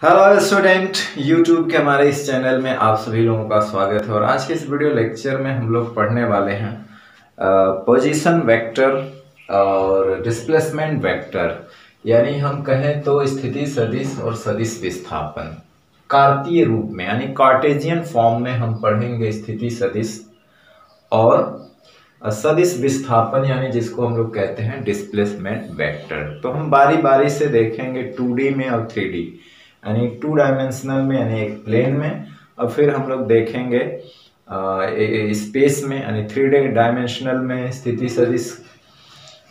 Hello student, YouTube के हमारे इस चैनल में आप सभी लोगों का स्वागत है। और आज के इस वीडियो लेक्चर में हम लोग पढ़ने वाले हैं पोजीशन वेक्टर और डिस्प्लेसमेंट वेक्टर, यानी हम कहें तो स्थिति सदिश और सदिश विस्थापन कार्तीय रूप में, यानी कार्टेशियन फॉर्म में हम पढ़ेंगे स्थिति सदिश और सदिश विस्थापन, यानी जिसको हम लोग कहते हैं डिस्प्लेसमेंट वेक्टर। तो हम बारी बारी से देखेंगे 2D में और 3D, यानी 2 डायमेंशनल में यानी एक प्लेन में, और फिर हम लोग देखेंगे स्पेस में यानी 3D डायमेंशनल में स्थिति सदिश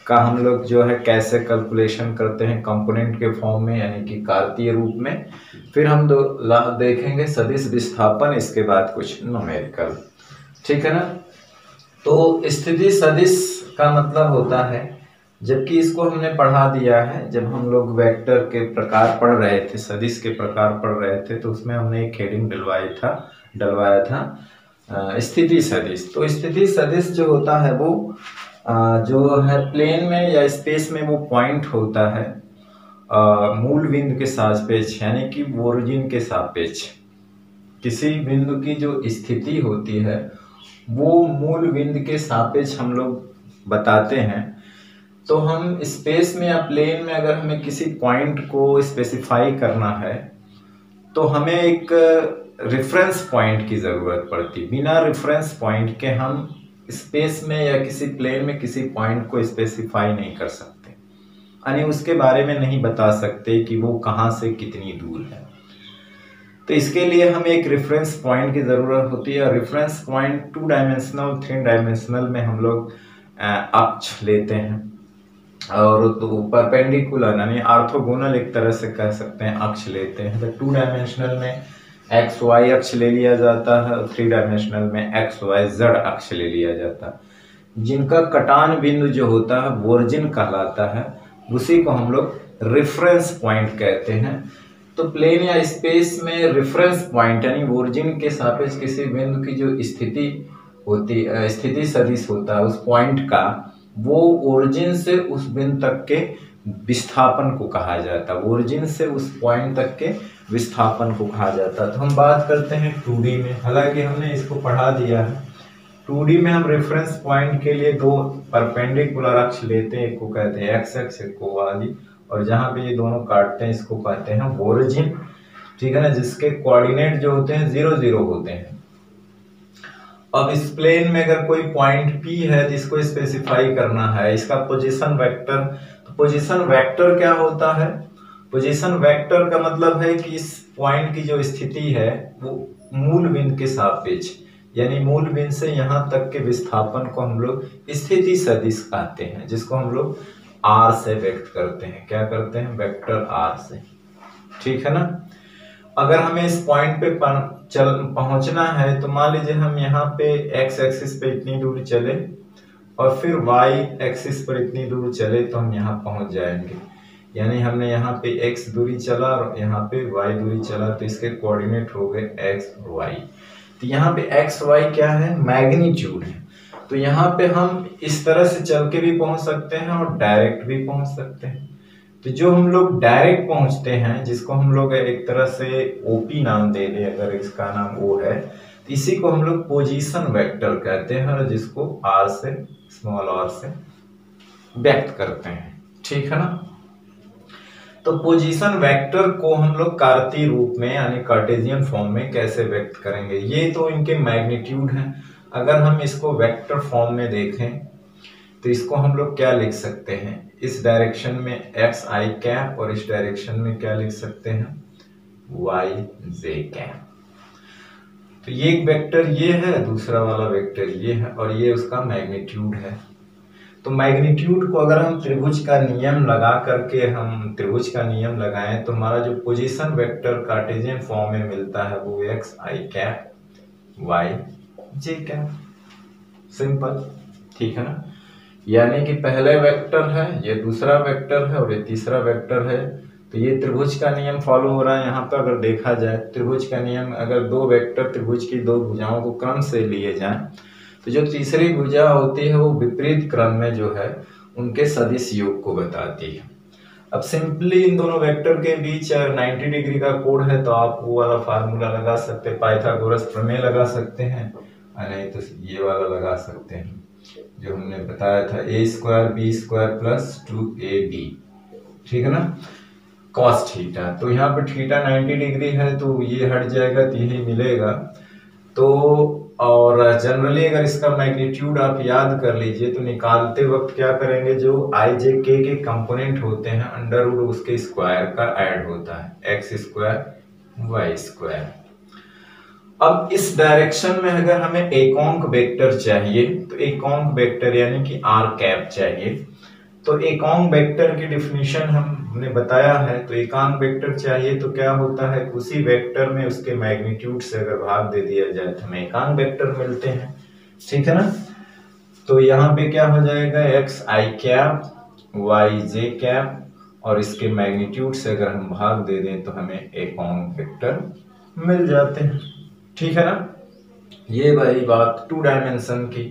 का हम लोग जो है कैसे कैलकुलेशन करते हैं कंपोनेंट के फॉर्म में, यानी कि कार्तीय रूप में। फिर हम देखेंगे सदिश विस्थापन, इसके बाद कुछ न्यूमेरिकल। ठीक है ना। तो स्थिति सदिश का मतलब होता है, जबकि इसको हमने पढ़ा दिया है जब हम लोग वेक्टर के प्रकार पढ़ रहे थे, सदिश के प्रकार पढ़ रहे थे, तो उसमें हमने एक हेडिंग डलवाया था स्थिति सदिश। तो स्थिति सदिश जो होता है वो जो है प्लेन में या स्पेस में वो पॉइंट होता है मूल बिंदु के सापेक्ष, यानी कि ओरिजिन के सापेक्ष। किसी बिंदु की जो स्थिति होती है वो मूल बिंदु के सापेक्ष हम लोग बताते हैं। तो हम स्पेस में या प्लेन में अगर हमें किसी पॉइंट को स्पेसिफाई करना है तो हमें एक रेफरेंस पॉइंट की ज़रूरत पड़ती। बिना रेफरेंस पॉइंट के हम स्पेस में या किसी प्लेन में किसी पॉइंट को स्पेसिफाई नहीं कर सकते, यानी उसके बारे में नहीं बता सकते कि वो कहाँ से कितनी दूर है। तो इसके लिए हमें एक रेफरेंस पॉइंट की ज़रूरत होती है। रेफरेंस पॉइंट 2 डायमेंशनल 3 डायमेंशनल में हम लोग अक्ष लेते हैं, और तो परपेंडिकुलर यानी ऑर्थोगोनल एक तरह से कह सकते हैं अक्ष लेते हैं। तो 2 डायमेंशनल में एक्स वाई अक्ष ले लिया जाता है और 3 डायमेंशनल में एक्स वाई जेड अक्ष ले लिया जाता है। जिनका कटान बिंदु जो होता है ओरिजिन कहलाता है, उसी को हम लोग रेफरेंस पॉइंट कहते हैं। तो प्लेन या स्पेस में रेफरेंस पॉइंट यानी ओरिजिन के सापेक्ष किसी बिंदु की जो स्थिति होती स्थिति सदिश होता है उस पॉइंट का, वो ओरिजिन से उस बिंदु तक के विस्थापन को कहा जाता है। ओरिजिन से उस पॉइंट तक के विस्थापन को कहा जाता है। तो हम बात करते हैं 2D में, हालांकि हमने इसको पढ़ा दिया है। 2D में हम रेफरेंस पॉइंट के लिए 2 परपेंडिकुलर अक्ष लेते हैं, एक को कहते हैं एक्स अक्ष, एक को वाई, और जहां पे ये दोनों काटते हैं इसको कहते हैं ओरिजिन। ठीक है ना, जिसके कोऑर्डिनेट जो होते हैं 0 0 होते हैं। अब इस प्लेन में अगर कोई पॉइंट P है जिसको स्पेसिफाई करना है, इसका पोजीशन वेक्टर, तो पोजीशन वेक्टर क्या होता है? पोजीशन वेक्टर का मतलब है कि इस पॉइंट की जो स्थिति है वो मूल बिंदु के सापेक्ष, यानी मूल बिंदु से यहां तक के विस्थापन को हम लोग स्थिति सदिश कहते हैं, जिसको हम लोग R से व्यक्त करते हैं। क्या करते हैं? वेक्टर R से। ठीक है ना। अगर हमें इस पॉइंट पे पहुंचना है तो मान लीजिए हम यहाँ पे एक्स एक्सिस पे इतनी दूर चले और फिर वाई एक्सिस पर इतनी दूर चले तो हम यहाँ पहुंच जाएंगे। यानी हमने यहाँ पे एक्स दूरी चला और यहाँ पे वाई दूरी चला, तो इसके कोऑर्डिनेट हो गए एक्स और वाई। तो यहाँ पे एक्स वाई क्या है? मैग्नीट्यूड है। तो यहाँ पे हम इस तरह से चल के भी पहुंच सकते हैं और डायरेक्ट भी पहुंच सकते हैं। तो जो हम लोग डायरेक्ट पहुंचते हैं, जिसको हम लोग एक तरह से ओपी नाम दे दें, अगर इसका नाम ओ है, तो इसी को हम लोग पोजीशन वेक्टर कहते हैं, और जिसको आर से, स्मॉल आर से व्यक्त करते हैं। ठीक है ना। तो पोजीशन वेक्टर को हम लोग कार्तीय रूप में यानी कार्टेशियन फॉर्म में कैसे व्यक्त करेंगे? ये तो इनके मैग्नीट्यूड हैं। अगर हम इसको वेक्टर फॉर्म में देखें तो इसको हम लोग क्या लिख सकते हैं? इस डायरेक्शन में एक्स आई कैप और इस डायरेक्शन में क्या लिख सकते हैं? Y j cap. तो ये एक वेक्टर ये है, दूसरा वाला वेक्टर ये है, और ये उसका मैग्नीट्यूड है। तो मैग्नीट्यूड को अगर हम त्रिभुज का नियम लगा करके हम त्रिभुज का नियम लगाएं तो हमारा जो पोजीशन वेक्टर कार्टेशियन फॉर्म में मिलता है वो x i cap y j cap. Simple. ठीक है ना। यानी कि पहले वेक्टर है, ये दूसरा वेक्टर है और ये तीसरा वेक्टर है। तो ये त्रिभुज का नियम फॉलो हो रहा है। यहाँ पर अगर देखा जाए त्रिभुज का नियम, अगर 2 वेक्टर त्रिभुज की 2 भुजाओं को क्रम से लिए जाएं तो जो तीसरी भुजा होती है वो विपरीत क्रम में जो है उनके सदिश योग को बताती है। अब सिंपली इन दोनों वेक्टर के बीच 90 डिग्री का कोण है तो आप वो वाला फार्मूला लगा सकते हैं, पाइथागोरस प्रमेय लगा सकते हैं, नहीं तो ये वाला लगा सकते हैं जो हमने बताया था, a square b square plus 2ab, ठीक है ना, कॉस थीटा। तो यहाँ पर थीटा 90 डिग्री है तो ये हट जाएगा तो यही मिलेगा। तो और जनरली अगर इसका मैग्नीट्यूड आप याद कर लीजिए तो निकालते वक्त क्या करेंगे, जो आई जे के कंपोनेंट होते हैं अंडर रूट उसके स्क्वायर का ऐड होता है, एक्स स्क्वायर वाई स्क्वायर। अब इस डायरेक्शन में अगर हमें एकोंक वेक्टर चाहिए तो एकोंक वेक्टर यानी कि आर कैप चाहिए, तो एकोंक वेक्टर की डिफिनीशन हमने बताया है। तो एकांक वेक्टर चाहिए तो क्या होता है, उसी वेक्टर में उसके मैग्नीट्यूड से अगर भाग दे दिया जाए तो हमें एकांक वेक्टर मिलते हैं, ठीक है ना। तो यहाँ पे क्या हो जाएगा, x i cap y j cap और इसके मैग्नीट्यूड से अगर हम भाग दे दें तो हमें एकांक वेक्टर मिल जाते हैं, ठीक है ना। ये वही बात 2 डायमेंशन की।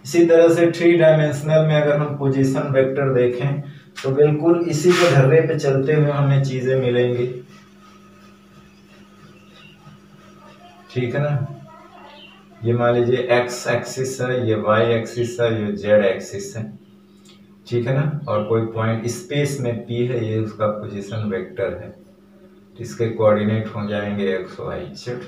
इसी तरह से 3 डायमेंशनल में अगर हम पोजीशन वेक्टर देखें तो बिल्कुल इसी के ढर्रे पे चलते हुए हमें चीजें मिलेंगी, ठीक है ना। ये मान लीजिए एक्स एक्सिस है, ये वाई एक्सिस है, ये जेड एक्सिस है, ठीक है ना। और कोई पॉइंट स्पेस में पी है, ये उसका पोजीशन वेक्टर है, इसके कोऑर्डिनेट हो जाएंगे एक्स वाई जेड,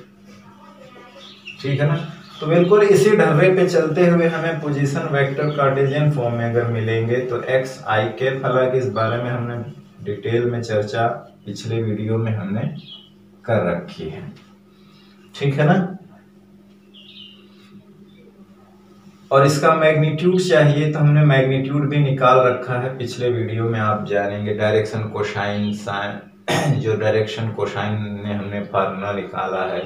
ठीक है ना। तो बिल्कुल इसी ढर्रे पे चलते हुए हमें पोजीशन वेक्टर कार्टेशियन फॉर्म में अगर मिलेंगे तो एक्स आई कैप, हालांकि इस बारे में हमने डिटेल में चर्चा पिछले वीडियो में हमने कर रखी है, ठीक है ना। और इसका मैग्नीट्यूड चाहिए तो हमने मैग्नीट्यूड भी निकाल रखा है पिछले वीडियो में, आप जानेंगे। डायरेक्शन कोसाइन साइन, जो डायरेक्शन कोसाइन ने हमने फार्मूला निकाला है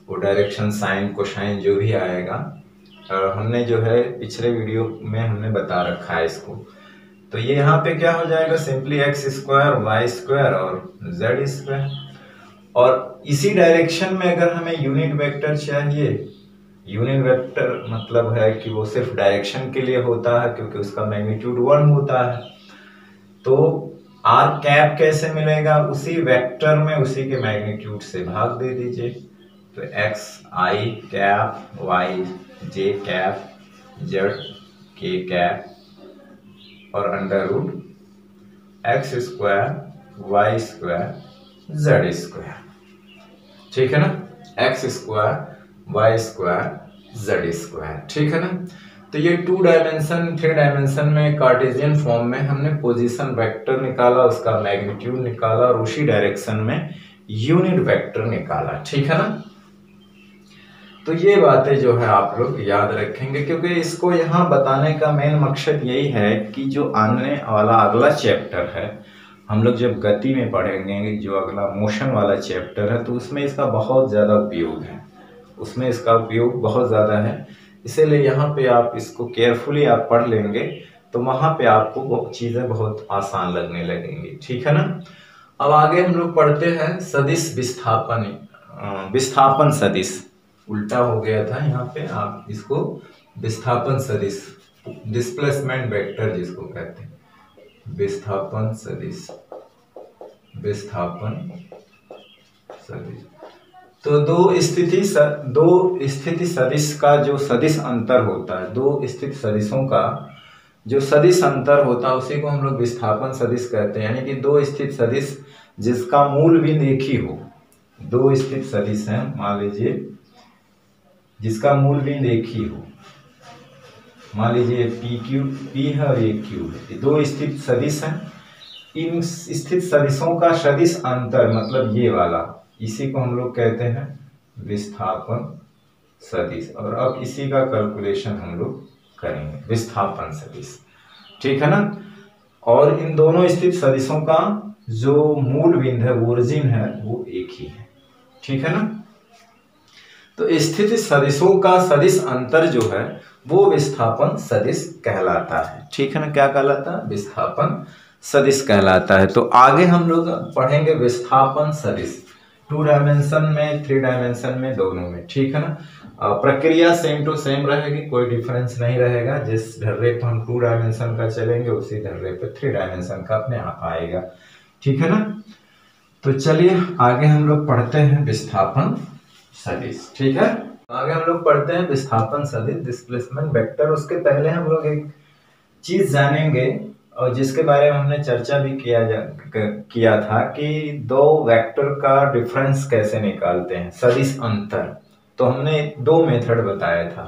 वो डायरेक्शन साइन कोसाइन जो भी आएगा हमने जो है पिछले वीडियो में हमने बता रखा है इसको। तो ये यहाँ पे क्या हो जाएगा, simply x square y square और जेड स्क्वायर। और इसी डायरेक्शन में अगर हमें यूनिट वेक्टर चाहिए, यूनिट वेक्टर मतलब है कि वो सिर्फ डायरेक्शन के लिए होता है क्योंकि उसका मैग्नीट्यूड 1 होता है। तो आर कैप कैसे मिलेगा, उसी वेक्टर में उसी के मैग्नीट्यूड से भाग दे दीजिए। तो x i cap y j cap z k cap और under root x square y square z square, ठीक है ना, x square y square z square, ठीक है ना। तो ये 2 डायमेंशन 3 डायमेंशन में कार्टेशियन फॉर्म में हमने पोजीशन वेक्टर निकाला, उसका मैग्नीट्यूड निकाला और उसी डायरेक्शन में यूनिट वेक्टर निकाला, ठीक है ना। तो ये बातें जो है आप लोग याद रखेंगे क्योंकि इसको यहाँ बताने का मेन मकसद यही है कि जो आने वाला अगला चैप्टर है हम लोग जब गति में पढ़ेंगे, जो अगला मोशन वाला चैप्टर है, तो उसमें इसका बहुत ज़्यादा उपयोग है, उसमें इसका उपयोग बहुत ज़्यादा है। इसीलिए यहाँ पे आप इसको केयरफुली आप पढ़ लेंगे तो वहाँ पे आपको चीज़ें बहुत आसान लगने लगेंगी, ठीक है ना। अब आगे हम लोग पढ़ते हैं सदिश विस्थापन, विस्थापन सदिश उल्टा हो गया था यहाँ पे, आप इसको विस्थापन सदिश, डिस्प्लेसमेंट वेक्टर जिसको कहते हैं, विस्थापन सदिश, विस्थापन सदिश। तो दो स्थिति सदिश का जो सदिश अंतर होता है, दो स्थिति सदिशों का जो सदिश अंतर होता है उसी को हम लोग विस्थापन सदिश कहते हैं। यानी कि दो स्थिति सदिश जिसका मूल बिंदु एक ही हो, दो स्थिति सदिश हैं, मान लीजिए जिसका मूल बिंदु एक ही हो, मान लीजिए पी है और ये क्यू है, दो स्थिति सदिश हैं। इन स्थिति सदिशों का सदिश अंतर मतलब ये वाला, इसी को हम लोग कहते हैं विस्थापन सदिश। और अब इसी का कैलकुलेशन हम लोग करेंगे, विस्थापन सदिश, ठीक है ना। और इन दोनों स्थिति सदिशों का जो मूल बिंदु है, ओरिजिन है, वो एक ही है, ठीक है ना। तो स्थिति सदिशों का सदिश अंतर जो है वो विस्थापन सदिश कहलाता है, ठीक है ना। क्या कहलाता है, विस्थापन सदिश कहलाता है। तो आगे हम लोग पढ़ेंगे विस्थापन सदिश, 2 डायमेंशन में, 3 डायमेंशन में, दोनों में, ठीक है ना। प्रक्रिया सेम टू सेम रहेगी, कोई डिफरेंस नहीं रहेगा। जिस ढर्रे पर हम 2 डायमेंशन का चलेंगे उसी ढर्रे पे 3 डायमेंशन का अपने आप आएगा, ठीक है ना। तो चलिए आगे हम लोग पढ़ते हैं विस्थापन सदिश, ठीक है। आगे हम लोग पढ़ते हैं विस्थापन सदिश, डिस्प्लेसमेंट वेक्टर। उसके पहले हम लोग एक चीज जानेंगे और जिसके बारे में हमने चर्चा भी किया था कि दो वेक्टर का डिफरेंस कैसे निकालते हैं, सदिश अंतर। तो हमने 2 मेथड बताया था।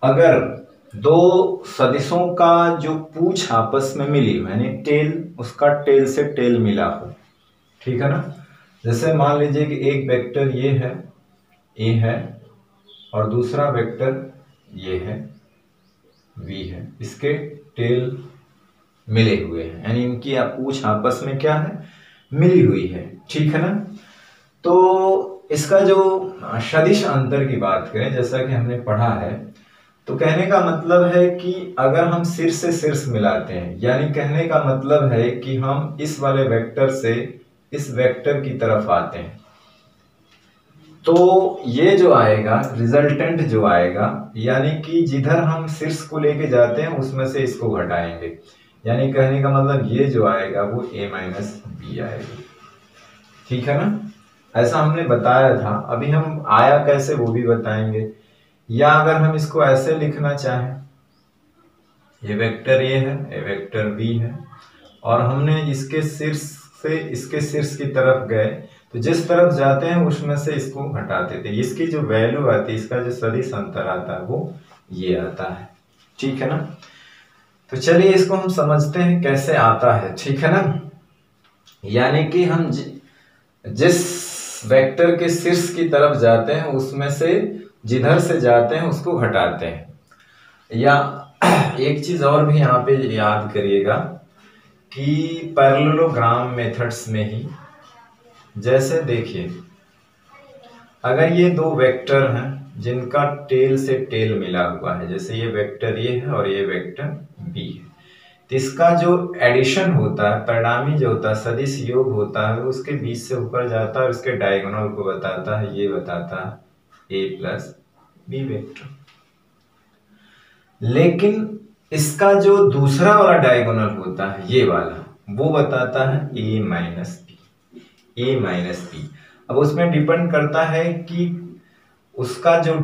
अगर दो सदिशों का जो पूछ आपस में मिली हो, यानी टेल, उसका टेल से टेल मिला हो, ठीक है ना। जैसे मान लीजिए कि एक वेक्टर ये है, ए है, और दूसरा वेक्टर ये है, वी है। इसके टेल मिले हुए हैं, यानी इनकी पूछ आपस में क्या है, मिली हुई है, ठीक है ना। तो इसका जो सदिश अंतर की बात करें, जैसा कि हमने पढ़ा है, तो कहने का मतलब है कि अगर हम शीर्ष से शीर्ष मिलाते हैं, यानी कहने का मतलब है कि हम इस वाले वेक्टर से इस वेक्टर की तरफ आते हैं, तो ये जो आएगा रिजल्टेंट जो आएगा, यानी कि जिधर हम शीर्ष को लेके जाते हैं उसमें से इसको घटाएंगे, यानी कहने का मतलब ये जो आएगा वो a माइनस बी आएगा, ठीक है ना। ऐसा हमने बताया था। अभी हम आया कैसे वो भी बताएंगे। या अगर हम इसको ऐसे लिखना चाहें, ये वेक्टर ये है, ये वेक्टर बी है, और हमने इसके शीर्ष से इसके शीर्ष की तरफ गए, तो जिस तरफ जाते हैं उसमें से इसको घटाते थे, इसकी जो वैल्यू आती है, इसका जो सदिश अंतर आता है वो ये आता है, ठीक है ना। तो चलिए इसको हम समझते हैं कैसे आता है, ठीक है ना। यानी कि हम जिस वेक्टर के शीर्ष की तरफ जाते हैं उसमें से जिधर से जाते हैं उसको घटाते हैं। या एक चीज और भी यहाँ पे याद करिएगा कि पैरेललोग्राम मेथड्स में ही, जैसे देखिए अगर ये दो वेक्टर हैं जिनका टेल से टेल मिला हुआ है, जैसे ये वेक्टर ये है और ये वेक्टर बी है, तो इसका जो एडिशन होता है, परिणामी जो होता है, सदिश योग होता है, उसके बीच से ऊपर जाता है और इसके डायगोनल को बताता है, ये बताता है ए प्लस बी वेक्टर। लेकिन इसका जो दूसरा वाला डायगोनल होता है, ये वाला, वो बताता है ए माइनस बी, ए माइनस बी। अब उसमें डिपेंड करता है कि उसका जो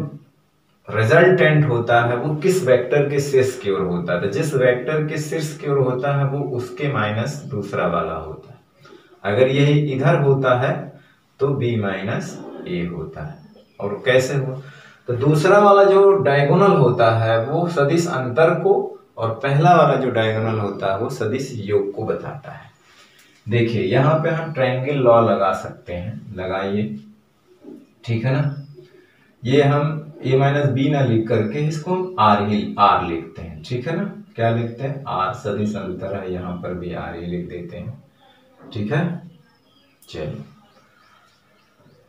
रिजल्टेंट होता है वो किस वेक्टर के शीर्ष की ओर होता है। तो जिस वेक्टर के शीर्ष की ओर होता है वो उसके माइनस दूसरा वाला होता है। अगर यही इधर होता है तो b माइनस ए होता है। और कैसे हो, तो दूसरा वाला जो डायगोनल होता है वो सदिश अंतर को, और पहला वाला जो डायगोनल होता है वो सदिश योग को बताता है। देखिए यहाँ पे हम ट्रायंगल लॉ लगा सकते हैं, लगाइए, ठीक है ना। ये हम a माइनस बी ना लिख करके इसको आर लिखते हैं, ठीक है ना। क्या लिखते हैं, आर, सदिश अंतर है, यहाँ पर भी आर ही लिख देते हैं, ठीक है। चलिए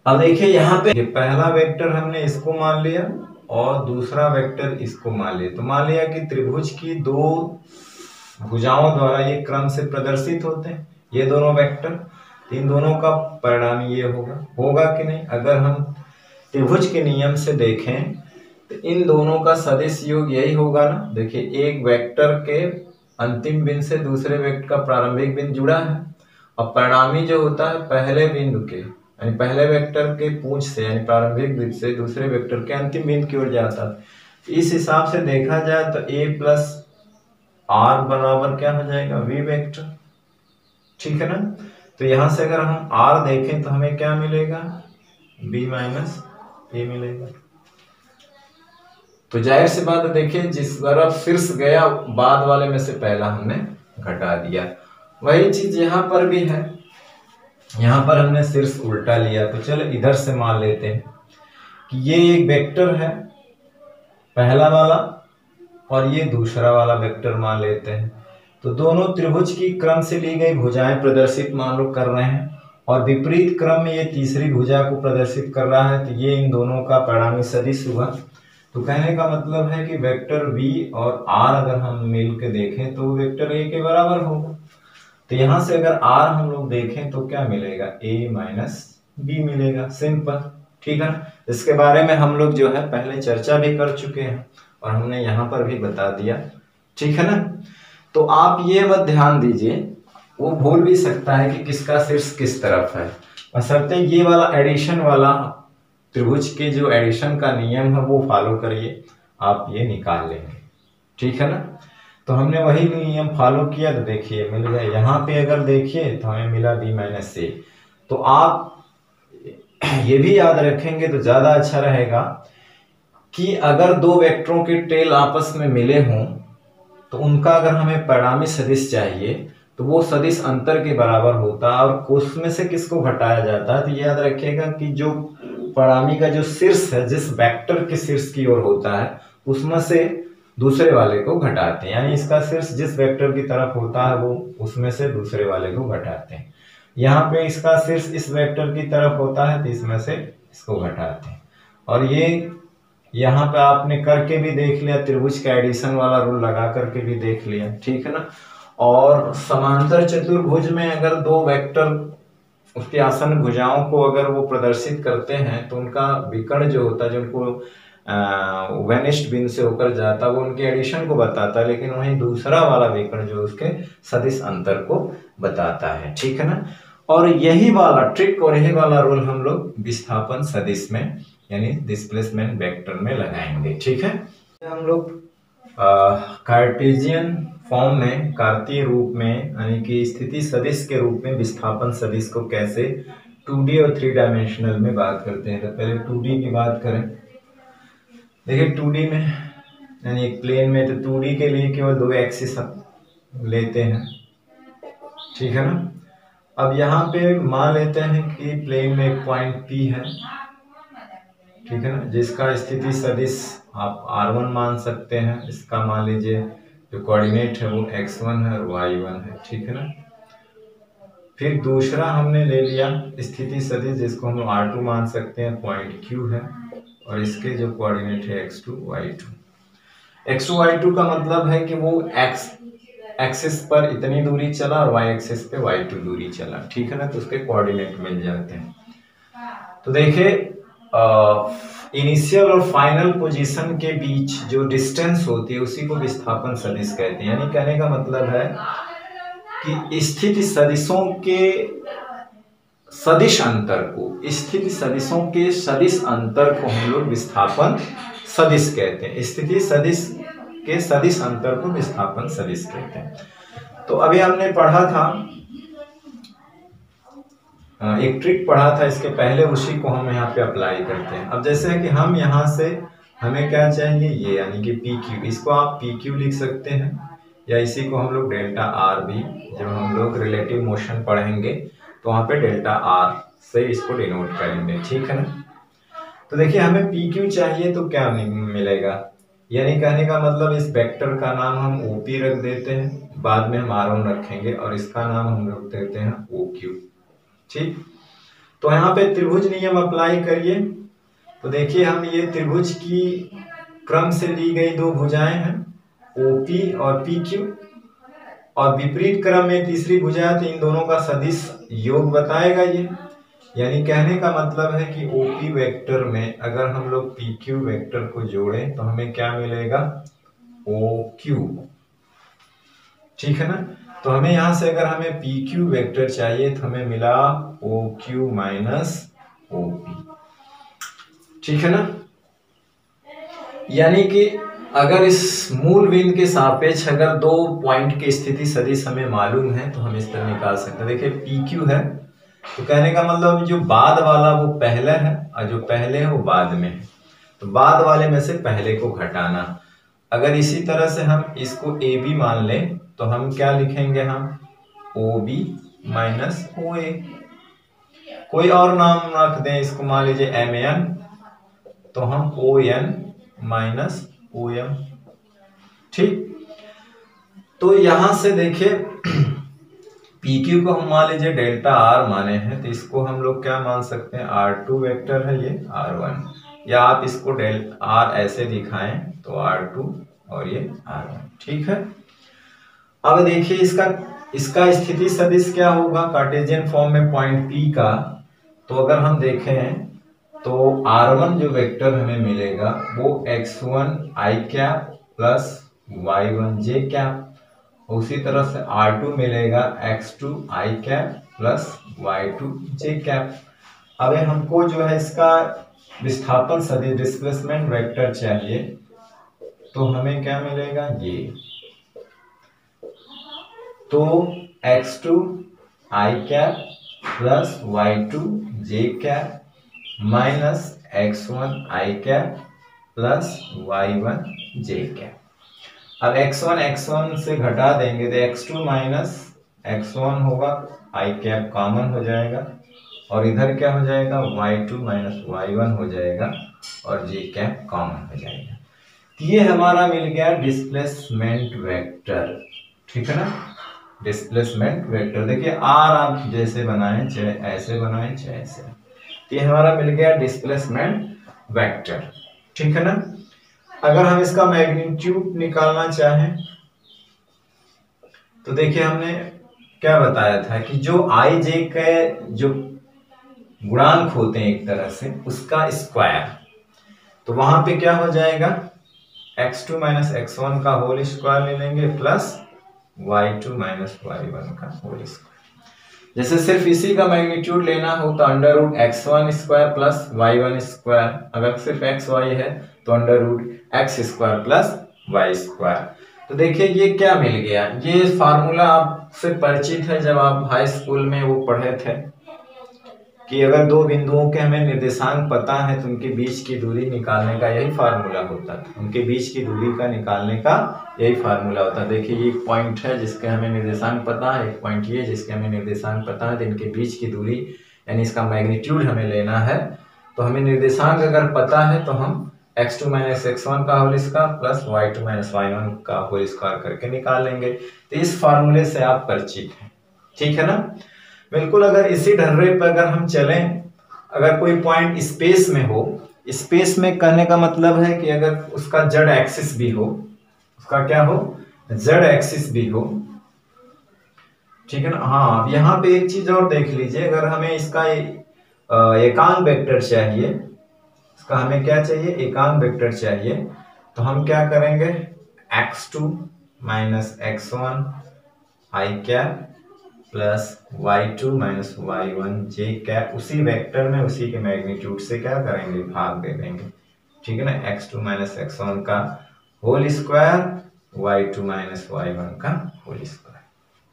अब देखिए यहाँ पे पहला वेक्टर हमने इसको मान लिया और दूसरा वेक्टर इसको मान लिया। तो मान लिया कि त्रिभुज की दो भुजाओं द्वारा ये क्रम से प्रदर्शित होते हैं, ये दोनों वेक्टर, इन दोनों का परिणाम ये होगा कि नहीं। अगर हम त्रिभुज के नियम से देखें तो इन दोनों का सदिश योग यही होगा ना। देखिए एक वेक्टर के अंतिम बिंदु से दूसरे वेक्टर का प्रारंभिक बिंदु जुड़ा है, और परिणामी जो होता है पहले बिंदु के, यानी पहले वेक्टर के पूंछ से, यानी प्रारंभिक बिंदु से दूसरे वेक्टर के अंतिम बिंदु की ओर जाता है। इस हिसाब से देखा जाए तो a प्लस आर बराबर क्या हो जाएगा, v वेक्टर, ठीक है ना। तो यहां से अगर हम r देखें तो हमें क्या मिलेगा, b माइनस ए मिलेगा। तो जाहिर सी बात है, देखिए जिस तरफ शीर्ष गया बाद वाले में से पहला हमने घटा दिया। वही चीज यहाँ पर भी है, यहाँ पर हमने शीर्ष उल्टा लिया। तो चलो इधर से मान लेते हैं कि ये एक वेक्टर है पहला वाला, और ये दूसरा वाला वेक्टर मान लेते हैं। तो दोनों त्रिभुज की क्रम से ली गई भुजाएं प्रदर्शित मान लो कर रहे हैं, और विपरीत क्रम में ये तीसरी भुजा को प्रदर्शित कर रहा है। तो ये इन दोनों का परिणामी सदिश हुआ। तो कहने का मतलब है कि वेक्टर v और r अगर हम मिल के देखें तो वेक्टर a के बराबर होगा। तो यहां से अगर r हम लोग देखें तो क्या मिलेगा, a माइनस बी मिलेगा, सिंपल। ठीक है, इसके बारे में हम लोग जो है पहले चर्चा भी कर चुके हैं और हमने यहाँ पर भी बता दिया। ठीक है ना, तो आप ये मत ध्यान दीजिए, वो भूल भी सकता है कि किसका शीर्ष किस तरफ है, बशर्ते ये वाला एडिशन वाला त्रिभुज के जो एडिशन का नियम है वो फॉलो करिए, आप ये निकाल लेंगे। ठीक है ना, तो हमने वही नियम फॉलो किया तो देखिए मिल गया। यहाँ पे अगर देखिए तो हमें मिला b माइनस ए। तो आप ये भी याद रखेंगे तो ज्यादा अच्छा रहेगा कि अगर दो वेक्टरों के टेल आपस में मिले हों तो उनका अगर हमें परिणामी सदिश चाहिए तो वो सदिश अंतर के बराबर होता है, और उसमें से किसको घटाया जाता है, तो याद रखिएगा कि जो परिणामी का जो शीर्ष है जिस वेक्टर के शीर्ष की ओर होता है उसमें से दूसरे वाले को घटाते हैं, यानी इसका शीर्ष जिस वेक्टर की तरफ होता है वो उसमें से दूसरे वाले को घटाते हैं। यहाँ पे इसका शीर्ष इस वेक्टर की तरफ होता है तो इसमें से इसको घटाते हैं। और ये यहाँ पे आपने करके भी देख लिया, त्रिभुज का एडिशन वाला रूल लगा करके भी देख लिया। ठीक है ना, और समांतर चतुर्भुज में अगर दो वेक्टर उसके आसन्न भुजाओं को अगर वो प्रदर्शित करते हैं तो उनका विकर्ण जो होता है, जो उनको वेनिस्ट बिंदु से होकर जाता है वो उनके एडिशन को बताता है, लेकिन वहीं दूसरा वाला विकर्ण जो उसके सदिश अंतर को बताता है। ठीक है ना, और यही वाला ट्रिक और यही वाला रूल हम लोग विस्थापन सदिश में यानी डिस्प्लेसमेंट वेक्टर में लगाएंगे। ठीक है, हम लोग कार्टेशियन फॉर्म में, कार्तीय रूप में यानी कि स्थिति सदिश के रूप में विस्थापन सदिश को कैसे 2D और 3 डायमेंशनल में बात करते हैं। तो पहले 2D की बात करें। देखिए 2D में यानी एक प्लेन में, तो 2D के लिए केवल दो एक्सिस लेते हैं। ठीक है ना, अब यहाँ पे मान लेते हैं कि प्लेन में एक पॉइंट P है। ठीक है ना, जिसका स्थिति सदिश आप R1 मान सकते हैं, इसका मान लीजिए जो कोऑर्डिनेट है वो x1 है और y1 है। ठीक है ना, फिर दूसरा हमने ले लिया स्थिति सदिश जिसको हम R2 मान सकते हैं, पॉइंट Q है, और इसके जो कोऑर्डिनेट है x2 y2। x2 y2 का मतलब है कि वो x एक्सिस पर इतनी दूरी चला और y एक्सिस पे y2 दूरी चला। ठीक है ना, तो उसके कोऑर्डिनेट मिल जाते हैं। तो देखिए इनिशियल और फाइनल पोजीशन के बीच जो डिस्टेंस होती है उसी को विस्थापन सदिश कहते हैं। यानी कहने का मतलब है कि स्थिति सदिशों के सदिश अंतर को, स्थिति सदिशों के सदिश अंतर को हम लोग विस्थापन सदिश कहते हैं। स्थिति सदिश के सदिश अंतर को विस्थापन सदिश कहते हैं। तो अभी हमने पढ़ा था, एक ट्रिक पढ़ा था इसके पहले, उसी को हम यहाँ पे अप्लाई करते हैं। अब जैसे कि हम यहाँ से हमें क्या चाहिए ये, यानी कि पी क्यू, इसको आप पी क्यू लिख सकते हैं, या इसी को हम लोग डेल्टा आर भी, जब हम लोग रिलेटिव मोशन पढ़ेंगे तो वहाँ पे डेल्टा आर से इसको डिनोट करेंगे। ठीक है ना, तो देखिए हमें पी क्यू चाहिए तो क्या मिलेगा, यानी कहने का मतलब इस वेक्टर का नाम हम ओपी रख देते हैं, बाद में हम R1 रखेंगे और इसका नाम हम रख देते हैं OQ। ठीक, तो यहाँ पे त्रिभुज नियम अप्लाई करिए। तो देखिए हम ये त्रिभुज की क्रम से ली गई दो भुजाएं हैं OP और PQ, और विपरीत क्रम में तीसरी भुजा है, तो इन दोनों का सदिश योग बताएगा ये। यानी कहने का मतलब है कि OP वेक्टर में अगर हम लोग PQ वेक्टर को जोड़ें तो हमें क्या मिलेगा, OQ। ठीक है ना, तो हमें यहां से अगर हमें PQ वेक्टर चाहिए तो हमें मिला OQ माइनस OP। ठीक है ना, यानी कि अगर इस मूल बिंदु के सापेक्ष अगर दो पॉइंट की स्थिति सदिश हमें मालूम है तो हम इस तरह निकाल सकते हैं। देखिए PQ है तो कहने का मतलब जो बाद वाला वो पहले है और जो पहले है वो बाद में है, तो बाद वाले में से पहले को घटाना। अगर इसी तरह से हम इसको AB मान लें तो हम क्या लिखेंगे, हम OB माइनस OA। कोई और नाम रख दें इसको, मान लीजिए MN, तो हम ON माइनस OM। ठीक, तो यहां से देखिए PQ को हम मान लीजिए डेल्टा R माने हैं, तो इसको हम लोग क्या मान सकते हैं, R2 वेक्टर है ये R1, या आप इसको R ऐसे दिखाएं तो R2 और ये R1। ठीक है, अब देखिए इसका स्थिति सदिश क्या होगा कार्टेशियन फॉर्म में पॉइंट P का, तो अगर हम देखें तो R1 जो वेक्टर हमें मिलेगा वो x1 i cap plus y1 j cap, उसी तरह से R2 मिलेगा x2 i cap plus y2 j cap. अब हमको जो है इसका विस्थापन सदिश डिस्प्लेसमेंट वेक्टर चाहिए, तो हमें क्या मिलेगा ये, तो x2 i cap plus y2 j cap minus x1 i cap plus y1 j cap. अब x1 से घटा देंगे तो x2 माइनस x1 होगा, i कैप कॉमन हो जाएगा और इधर क्या हो जाएगा y2 माइनस y1 हो जाएगा और j कैप कॉमन हो जाएगा। ये हमारा मिल गया डिस्प्लेसमेंट वेक्टर, ठीक है ना। डिस्प्लेसमेंट वेक्टर देखिए आर आप जैसे बनाएं, चाहे ऐसे बनाएं चाहे ऐसे, ये हमारा मिल गया डिस्प्लेसमेंट वेक्टर, ठीक है ना। अगर हम इसका मैग्नीट्यूड निकालना चाहें तो देखिए हमने क्या बताया था कि जो आई जे के जो गुणांक होते हैं एक तरह से उसका स्क्वायर, तो वहां पे क्या हो जाएगा x2 माइनस x1 का होल स्क्वायर ले लेंगे प्लस y2 माइनस y1 का होल स्क्वायर। जैसे सिर्फ इसी का मैग्नीट्यूड लेना हो तो under root x1 square plus y1 square, अगर सिर्फ x y है तो under root x square plus y square. तो देखिए ये क्या मिल गया, ये फार्मूला आपसे परिचित है जब आप हाई स्कूल में वो पढ़े थे कि अगर दो बिंदुओं के हमें निर्देशांक पता है तो उनके बीच की दूरी निकालने का यही फार्मूला होता था, उनके बीच की दूरी का निकालने का यही फार्मूला होता है। देखिए ये एक पॉइंट है जिसके हमें निर्देशांक पता है, एक पॉइंट ये जिसके हमें निर्देशांक पता है, तो इनके बीच की दूरी यानी इसका मैग्नीट्यूड हमें लेना है। तो हमें निर्देशांक अगर पता है तो हम x2 माइनस x1 का whole square plus y2 minus y1 का होल स्क्वायर करके निकाल लेंगे। तो इस फार्मूले से आप परिचित हैं, ठीक है ना। बिल्कुल अगर इसी ढर्रे पर अगर हम चलें, अगर कोई पॉइंट स्पेस में हो, स्पेस में कहने का मतलब है कि अगर उसका जेड एक्सिस भी हो, उसका क्या हो जेड एक्सिस भी हो, ठीक है ना। हाँ यहाँ पे एक चीज और देख लीजिए, अगर हमें इसका एकांक वेक्टर चाहिए, इसका हमें क्या चाहिए एकांक वेक्टर चाहिए, तो हम क्या करेंगे x2 minus x1 i cap plus y2 minus y1 j cap, उसी वेक्टर में उसी के मैग्नीट्यूड से क्या करेंगे भाग दे देंगे, ठीक है ना। x2 माइनस x1 का whole square y2 minus y1 का होल स्क्वायर,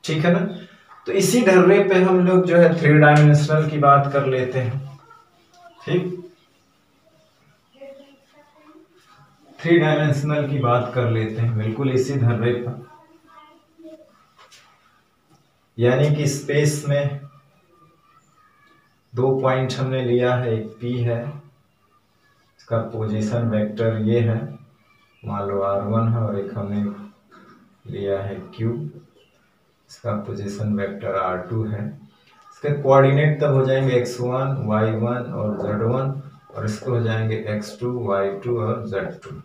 ठीक है ना। तो इसी ढर्रे पे हम लोग जो है 3 डायमेंशनल की बात कर लेते हैं, ठीक 3 डायमेंशनल की बात कर लेते हैं बिल्कुल इसी ढर्रे पर, यानी कि स्पेस में 2 पॉइंट हमने लिया है, एक P है, इसका पोजीशन वेक्टर ये है, मान लो R1 है, और एक हमने लिया है Q, इसका पोजीशन वेक्टर R2 है। इसके कोऑर्डिनेट तब हो जाएंगे x1, y1 और z1, और इसके हो जाएंगे x2, y2 और z2,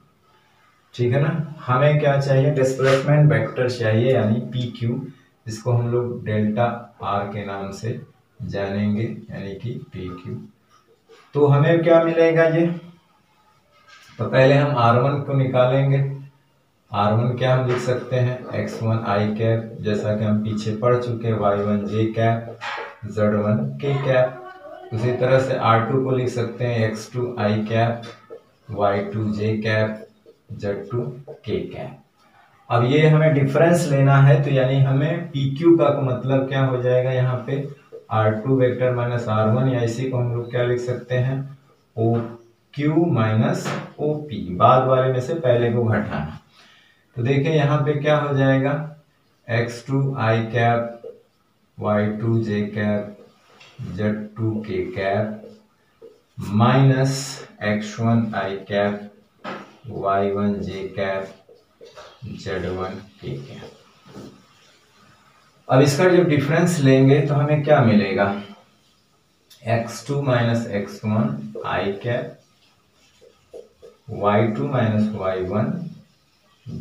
ठीक है ना। हमें क्या चाहिए डिस्प्लेसमेंट वेक्टर चाहिए यानी PQ, जिसको हम लोग डेल्टा R के नाम से जानेंगे, यानी कि PQ। तो हमें क्या मिलेगा ये, तो पहले हम R1 को निकालेंगे। R1 क्या हम लिख सकते हैं x1 i कैप, जैसा कि हम पीछे पढ़ चुके, y1 j cap, z1 k cap. उसी तरह से R2 को लिख सकते हैं x2 i cap, y2 j cap, z2 k cap. अब ये हमें डिफरेंस लेना है, तो यानी हमें PQ का मतलब क्या हो जाएगा यहाँ पे R2 वेक्टर माइनस R1, या इसी को हम लोग क्या लिख सकते हैं OQ माइनस OP, बाद वाले में से पहले को घटाना। तो देखिए यहाँ पे क्या हो जाएगा x2 i cap, y2 j cap, z2 k cap minus x1 i cap, y1 j cap, z1 k cap. अब इसका जब डिफरेंस लेंगे तो हमें क्या मिलेगा x2 minus x1 i cap, y2 minus y1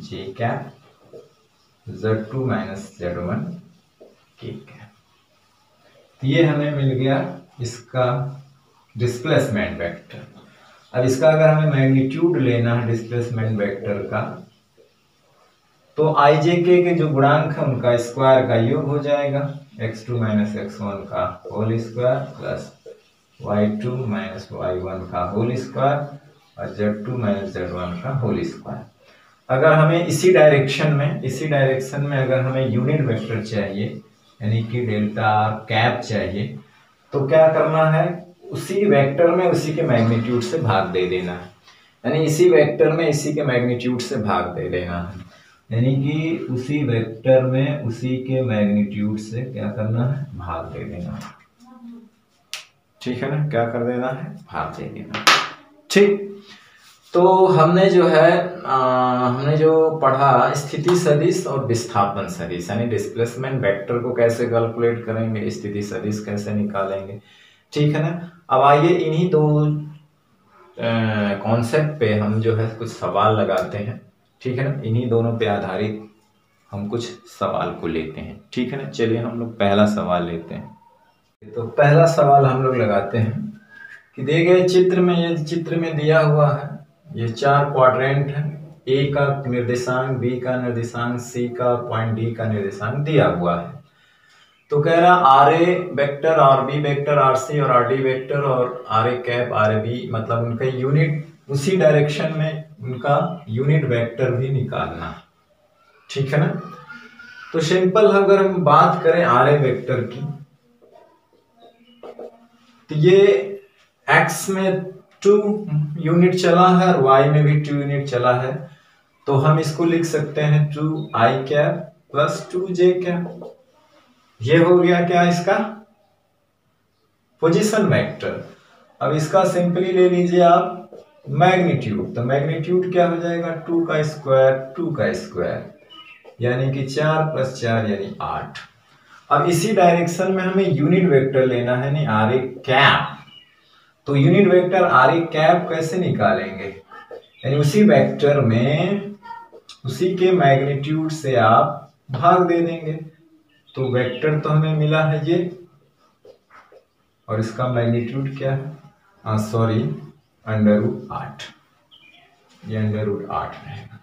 j cap, z2 minus z1 k cap. तो ये हमें मिल गया इसका डिस्प्लेसमेंट वेक्टर। अब इसका अगर हमें मैग्नीट्यूड लेना है डिस्प्लेसमेंट वेक्टर का, तो आई जे के जो गुणांक है उनका स्क्वायर का योग हो जाएगा, x2 माइनस x1 का whole square plus y2 minus y1 का होल स्क्वायर और z2 माइनस z1 का होल स्क्वायर। अगर हमें इसी डायरेक्शन में अगर हमें यूनिट वेक्टर चाहिए यानी कि डेल्टा आर कैप चाहिए, तो क्या करना है, उसी वेक्टर में उसी के मैग्नीट्यूड से भाग दे देना है, यानी इसी वेक्टर में इसी के मैग्नीट्यूड से भाग दे देना है, यानी कि उसी वेक्टर में उसी के मैग्नीट्यूड से क्या करना है, भाग दे देना है। ठीक है ना, क्या कर देना है, भाग दे देना। ठीक, तो हमने जो पढ़ा स्थिति सदिश और विस्थापन सदिश, यानी डिस्प्लेसमेंट वेक्टर को कैसे कैलकुलेट करेंगे, स्थिति सदिश कैसे निकालेंगे। ठीक है ना, अब आइए इन्हीं दो कॉन्सेप्ट पे हम जो है कुछ सवाल लगाते हैं। ठीक है ना, इन्हीं दोनों पे आधारित हम कुछ सवाल को लेते हैं। ठीक है ना, चलिए हम लोग पहला सवाल लेते हैं। तो पहला सवाल हम लोग लगाते हैं कि दिए गए चित्र में दिया हुआ है, ये 4 क्वाड्रेंट है, ए का निर्देशांक, बी का निर्देशांक, सी का पॉइंट, डी का निर्देशांक दिया हुआ है। तो कह रहा r a vector, r b vector, r c और आर डी वेक्टर और r a cap, r a b, मतलब उनका यूनिट उसी डायरेक्शन में उनका यूनिट वेक्टर भी निकालना है। ठीक है ना, तो सिंपल अगर हम बात करें आर ए वेक्टर की, तो ये एक्स में 2 यूनिट चला है और y में भी 2 यूनिट चला है, तो हम इसको लिख सकते हैं 2i cap plus 2j cap. ये हो गया क्या, इसका पोजीशन वेक्टर। अब इसका सिंपली ले लीजिए आप मैग्नीट्यूड, तो मैग्नीट्यूड क्या हो जाएगा, 2 का स्क्वायर यानी कि 4 प्लस 4 यानी 8। अब इसी डायरेक्शन में हमें यूनिट वेक्टर लेना है, यानी आर ए कैप। तो unit vector r a cap कैसे निकालेंगे, यानी उसी वेक्टर में उसी के मैग्नीट्यूड से आप भाग दे देंगे। तो वेक्टर तो हमें मिला है ये, और इसका मैग्नीट्यूड क्या है, √8, ये √8 रहेगा।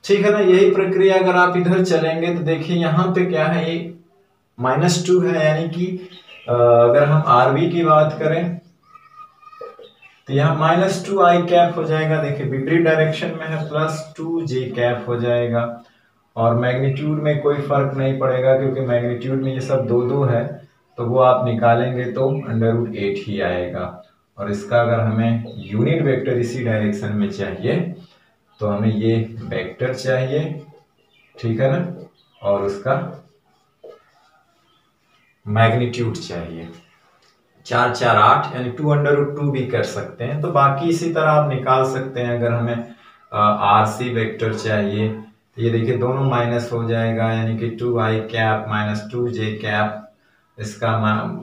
ठीक है ना, यही प्रक्रिया अगर आप इधर चलेंगे तो देखिए यहाँ पे क्या है, ये -2 है, यानी कि अगर हम आरबी की बात करें तो यहाँ -2i कैप हो जाएगा। देखिए विपरीत डायरेक्शन में है, +2j कैप हो जाएगा, और मैग्नीट्यूड में कोई फर्क नहीं पड़ेगा क्योंकि मैग्नीट्यूड में ये सब 2 है, तो वो आप निकालेंगे तो √8 ही आएगा। और इसका अगर हमें यूनिट वेक्टर इसी डायरेक्शन में चाहिए तो हमें ये वेक्टर चाहिए, ठीक है ना, और उसका मैग्नीट्यूड चाहिए 4 4 8, यानी 2√2 भी कर सकते हैं। तो बाकी इसी तरह आप निकाल सकते हैं। अगर हमें RC वेक्टर चाहिए तो ये देखिए दोनों माइनस हो जाएगा, यानी कि 2i cap minus 2j cap. इसका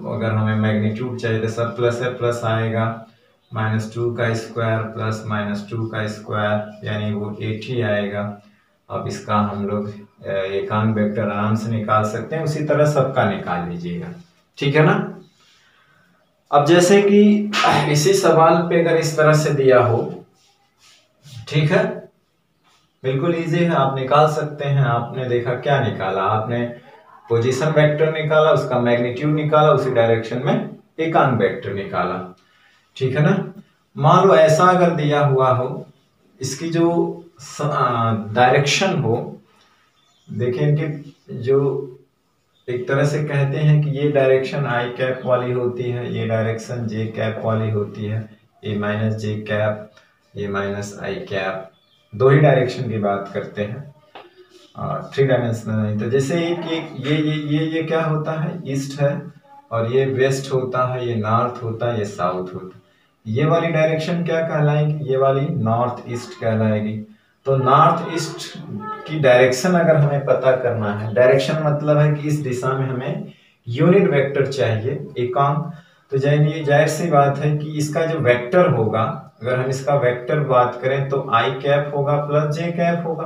अगर हमें मैग्नीट्यूड चाहिए तो सब प्लस है, प्लस आएगा, -2 का स्क्वायर प्लस -2 का स्क्वायर, यानी वो 8 ही आएगा। अब इसका हम लोग एकांक वेक्टर आराम से निकाल सकते हैं, उसी तरह सबका निकाल लीजिएगा, ठीक है ना। अब जैसे कि इसी सवाल पे अगर इस तरह से दिया हो, ठीक है, बिल्कुल इजी है, आप निकाल सकते हैं। आपने देखा क्या निकाला, आपने पोजीशन वेक्टर निकाला, उसका मैग्नीट्यूड निकाला, उसी डायरेक्शन में एकांक वेक्टर निकाला, ठीक है ना। मान लो ऐसा अगर दिया हुआ हो, इसकी जो डायरेक्शन हो, देखिए इनकी जो एक तरह से कहते हैं कि ये डायरेक्शन i कैप वाली होती है, ये डायरेक्शन j कैप वाली होती है, ये -j कैप, ये -i कैप, 2 ही डायरेक्शन की बात करते हैं, 3 डायमेंशनल नहीं। तो जैसे ये क्या होता है, ईस्ट है, और ये वेस्ट होता है, ये नॉर्थ होता है, ये साउथ होता है। ये वाली डायरेक्शन क्या कहलाएगी, ये वाली नॉर्थ ईस्ट कहलाएगी। तो नॉर्थ ईस्ट की डायरेक्शन अगर हमें पता करना है, डायरेक्शन मतलब है कि इस दिशा में हमें यूनिट वेक्टर चाहिए एकांक, तो जाहिर सी बात है कि इसका जो वेक्टर होगा, अगर हम इसका वेक्टर बात करें तो i कैप होगा प्लस j कैप होगा,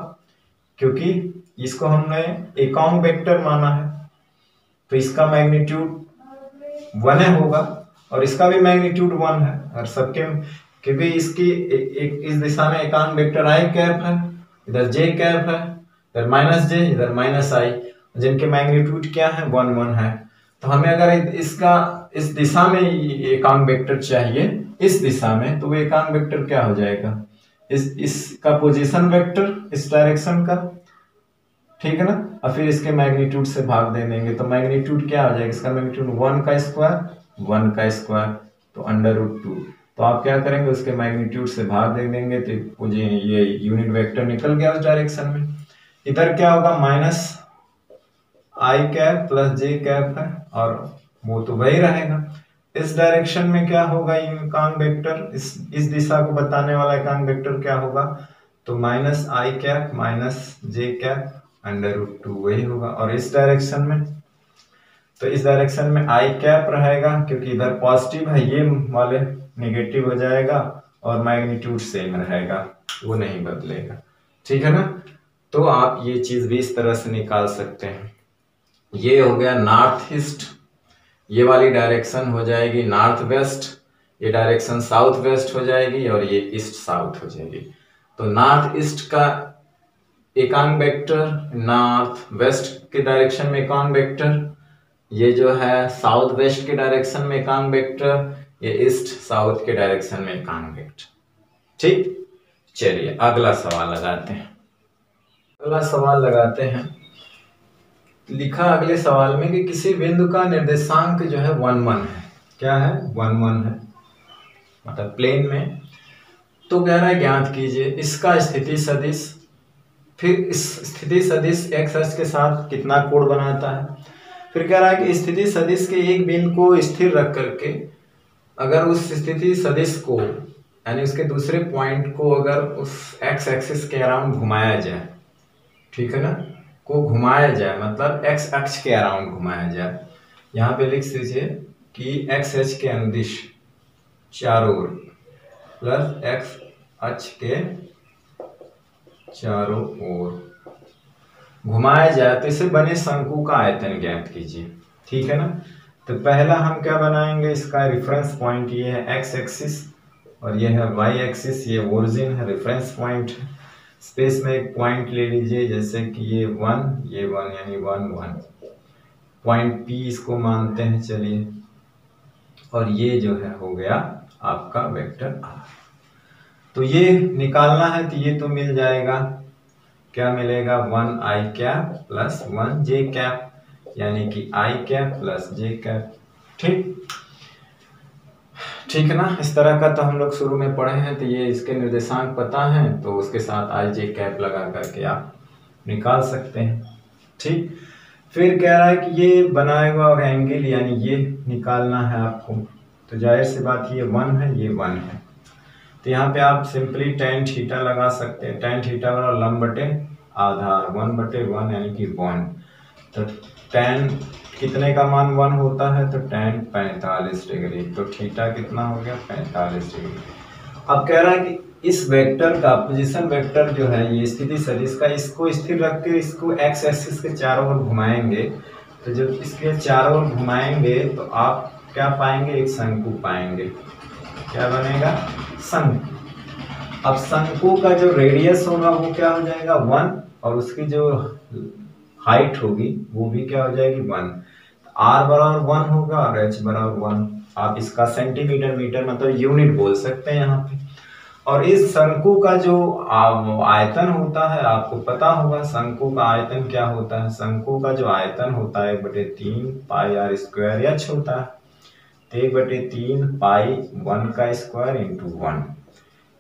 क्योंकि इसको हमने एकांक वेक्टर माना है। तो इसका मैग्नीट्यूड वन है होगा, और इसका भी मैग्नीट्यूड वन है, और सबके क्योंकि इसकी इस दिशा में एकांक वेक्टर आई कैप है, इधर जे कैप है, इधर माइनस जे, इधर माइनस आई, जिनके मैग्नीट्यूड क्या है, वन वन है। तो हमें अगर इसका इस दिशा में एकांक वेक्टर चाहिए, इस दिशा में, तो वो एकांक वेक्टर क्या हो जाएगा, इसका पोजीशन वेक्टर इस डायरेक्शन का, ठीक है ना, और फिर इसके मैग्नीट्यूड से भाग दे देंगे, तो मैग्नीट्यूड क्या हो जाएगा, इसका मैग्नीट्यूड वन का स्क्वायर, तो √2। तो आप क्या करेंगे, उसके मैग्नीट्यूड से भाग दे देंगे, तो मुझे ये यूनिट वेक्टर निकल गया उस डायरेक्शन में। इधर क्या होगा, माइनस आई कैप प्लस जे कैप है, और वो तो वही रहेगा। इस डायरेक्शन में क्या होगा, एकांक वेक्टर इस दिशा को बताने वाला एकांक वेक्टर क्या होगा, तो माइनस आई कैप माइनस जे कैप √2 वही होगा। और इस डायरेक्शन में, तो इस डायरेक्शन में आई कैप रहेगा, क्योंकि इधर पॉजिटिव है, ये वाले नेगेटिव हो जाएगा, और मैग्नीट्यूड सेम रहेगा, वो नहीं बदलेगा, ठीक है ना। तो आप ये चीज भी इस तरह से निकाल सकते हैं। ये हो गया नॉर्थ ईस्ट, ये वाली डायरेक्शन हो जाएगी नॉर्थ वेस्ट, ये डायरेक्शन साउथ वेस्ट हो जाएगी, और ये ईस्ट साउथ हो जाएगी। तो नॉर्थ ईस्ट का एकांक वेक्टर, नॉर्थ वेस्ट के डायरेक्शन में एकांक वेक्टर, ये जो है साउथ वेस्ट के डायरेक्शन में एकांक वेक्टर, ये ईस्ट साउथ के डायरेक्शन में एकांक वेक्टर, ठीक। चलिए अगला सवाल लगाते हैं। लिखा अगले सवाल में कि किसी बिंदु का निर्देशांक जो है 1 1 है। क्या है, 1 1 है, मतलब प्लेन में। तो कह रहा है ज्ञात कीजिए इसका स्थिति सदिश, फिर इस स्थिति सदिश एक्स अक्ष के साथ कितना कोण बनाता है। फिर कह रहा है कि स्थिति सदिश के एक बिंदु को स्थिर रख करके अगर उस स्थिति सदिश को, यानी उसके दूसरे पॉइंट को अगर उस एक्स एक्सिस के अराउंड घुमाया जाए, ठीक है ना, को घुमाया जाए, मतलब एक्स अक्ष के अराउंड घुमाया जाए। यहाँ पे लिख दीजिए कि एक्स अक्ष के अनुदिश चारों ओर प्लस एक्स अक्ष के चारों ओर घुमाया जाए, तो इसे बने शंकु का आयतन ज्ञात कीजिए, ठीक है ना। तो पहला हम क्या बनाएंगे, इसका रेफरेंस पॉइंट ये है एक्स एक्सिस, और ये है वाई एक्सिस, ये ओरिजिन है, रेफरेंस पॉइंट है। स्पेस में एक पॉइंट ले लीजिए, जैसे कि ये 1 यानी 1 1, पॉइंट पी इसको मानते हैं, चलिए। और ये जो है हो गया आपका वेक्टर आर। तो ये निकालना है, तो ये तो मिल जाएगा, क्या मिलेगा, 1 आई कैप प्लस 1 जे कैप, यानी कि आई कैप प्लस जे कैप, ठीक है ना। इस तरह का तो हम लोग शुरू में पढ़े हैं, तो ये इसके निर्देशांक पता हैं, तो उसके साथ आई जे कैप लगा करके आप निकाल सकते हैं, ठीक। फिर कह रहा है कि ये बनाया हुआ एंगल, यानी ये निकालना है आपको, तो जाहिर सी बात ये 1 है, ये 1 है। तो यहाँ पे आप सिंपली tan थीटा लगा सकते हैं, tan थीटा बराबर लंब बटे आधार 1/1 यानी कि 1। तो tan कितने का मान 1 होता है, तो tan 45 डिग्री, तो थीटा कितना हो गया, 45 डिग्री। अब कह रहा है कि इस वेक्टर का पोजीशन वेक्टर जो है, ये स्थिति सदिश का, इसको स्थिर रख के इसको एक्स एक्सिस के चारों ओर घुमाएंगे। तो जब इसके चारों ओर घुमाएंगे तो आप क्या पाएंगे, एक शंकु पाएंगे। क्या बनेगा, शंकु। अब शंकु का जो रेडियस होगा वो क्या हो जाएगा, 1, और उसकी जो हाइट होगी वो भी क्या हो जाएगी, 1। r बराबर 1 होगा और h बराबर 1। आप इसका सेंटीमीटर मीटर मतलब यूनिट बोल सकते हैं यहाँ पे। और इस शंकु का जो आयतन होता है, आपको पता होगा शंकु का आयतन क्या होता है। शंकु का जो आयतन होता है 1/3 पाई r स्क्वायर h होता है। 1/3 पाई 1 का स्क्वायर इंटू 1,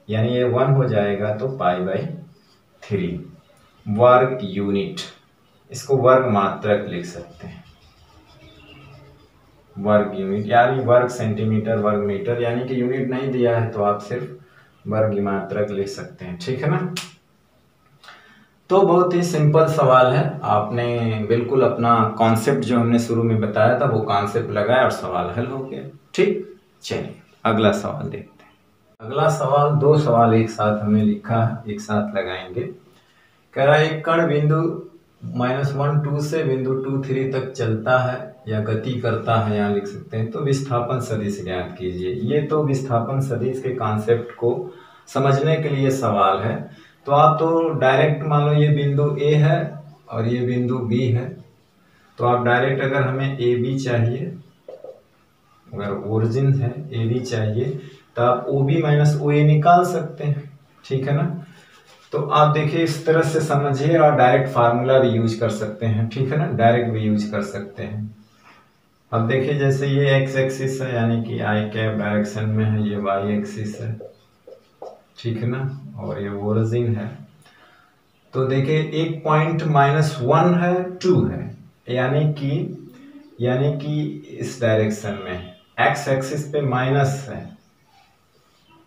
यानी ये 1 हो जाएगा, तो पाई/3 वर्ग यूनिट। इसको वर्ग मात्रक लिख सकते हैं, वर्ग यूनिट, यानी वर्ग सेंटीमीटर, वर्ग मीटर, यानी कि यूनिट नहीं दिया है तो आप सिर्फ वर्ग मात्रक लिख सकते हैं, ठीक है ना। तो बहुत ही सिंपल सवाल है, आपने बिल्कुल अपना कॉन्सेप्ट जो हमने शुरू में बताया था वो कॉन्सेप्ट लगाया और सवाल हल हो गया, ठीक। चलिए अगला सवाल देखते हैं। अगला सवाल, 2 सवाल एक साथ हमने लिखा है, एक साथ लगाएंगे। कह रहा है एक कण बिंदु -1 2 से बिंदु 2 3 तक चलता है, या गति करता है यहाँ लिख सकते हैं। तो विस्थापन सदिश ज्ञात कीजिए। ये तो विस्थापन सदिश के कॉन्सेप्ट को समझने के लिए सवाल है। तो आप तो डायरेक्ट मान लो ये बिंदु ए है और ये बिंदु बी है, तो आप डायरेक्ट अगर हमें ए बी चाहिए, अगर ओरिजिन है ए बी चाहिए, तो आप ओ बी माइनस ओ ए निकाल सकते हैं, ठीक है ना। तो आप देखिए इस तरह से समझिए और डायरेक्ट फार्मूला भी यूज कर सकते हैं, ठीक है ना, डायरेक्ट भी यूज कर सकते हैं। अब देखिए जैसे ये एक्स एक्सिस है यानी कि आई कैप डायरेक्शन में है, ये वाई एक्सिस है, ठीक है ना, और ये ओरिजिन है। तो देखिए एक पॉइंट -1 है, 2 है, यानी कि इस डायरेक्शन में एक्स एक्सिस पे माइनस है,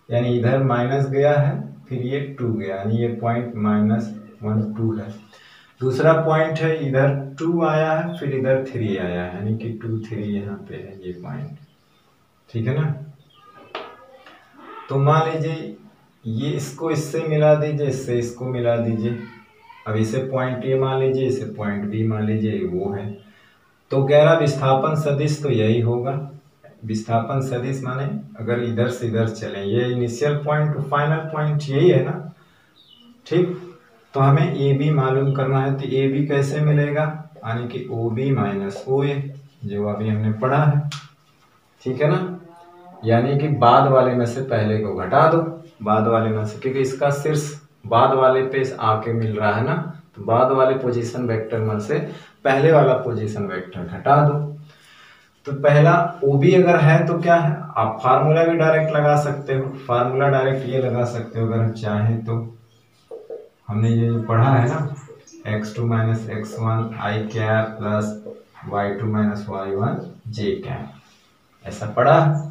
यानी इधर माइनस गया है, फिर ये 2 गया, यानी ये पॉइंट -1 2 है। दूसरा पॉइंट है इधर 2 आया है, फिर इधर 3 आया है, यानी कि 2 3 यहाँ पे है ये पॉइंट, ठीक है ना। तो मान लीजिए ये इसको इससे मिला दीजिए, इससे इसको मिला दीजिए। अब इसे पॉइंट ए मान लीजिए, इसे पॉइंट बी मान लीजिए, वो है। तो कह रहा विस्थापन सदिश तो यही होगा। विस्थापन सदिश माने अगर इधर से इधर चलें, ये initial point two final point यही है ना, ठीक। तो हमें ए बी मालूम करना है, तो ए बी कैसे मिलेगा, यानी कि ओ बी माइनस ओ ए, जो अभी हमने पढ़ा है, ठीक है ना। यानी कि बाद वाले में से पहले को घटा दो, बाद वाले में से, क्योंकि इसका शीर्ष बाद वाले पे आके मिल रहा है ना, तो बाद वाले पोजीशन वेक्टर में से पहले वाला पोजीशन वेक्टर घटा दो। तो पहला OB अगर है तो क्या है, आप फार्मूला भी डायरेक्ट लगा सकते हो। फार्मूला डायरेक्ट ये लगा सकते हो अगर हम चाहें तो, हमने ये पढ़ा है ना, x2 minus x1 i cap plus y2 minus y1 j cap, ऐसा पढ़ा है।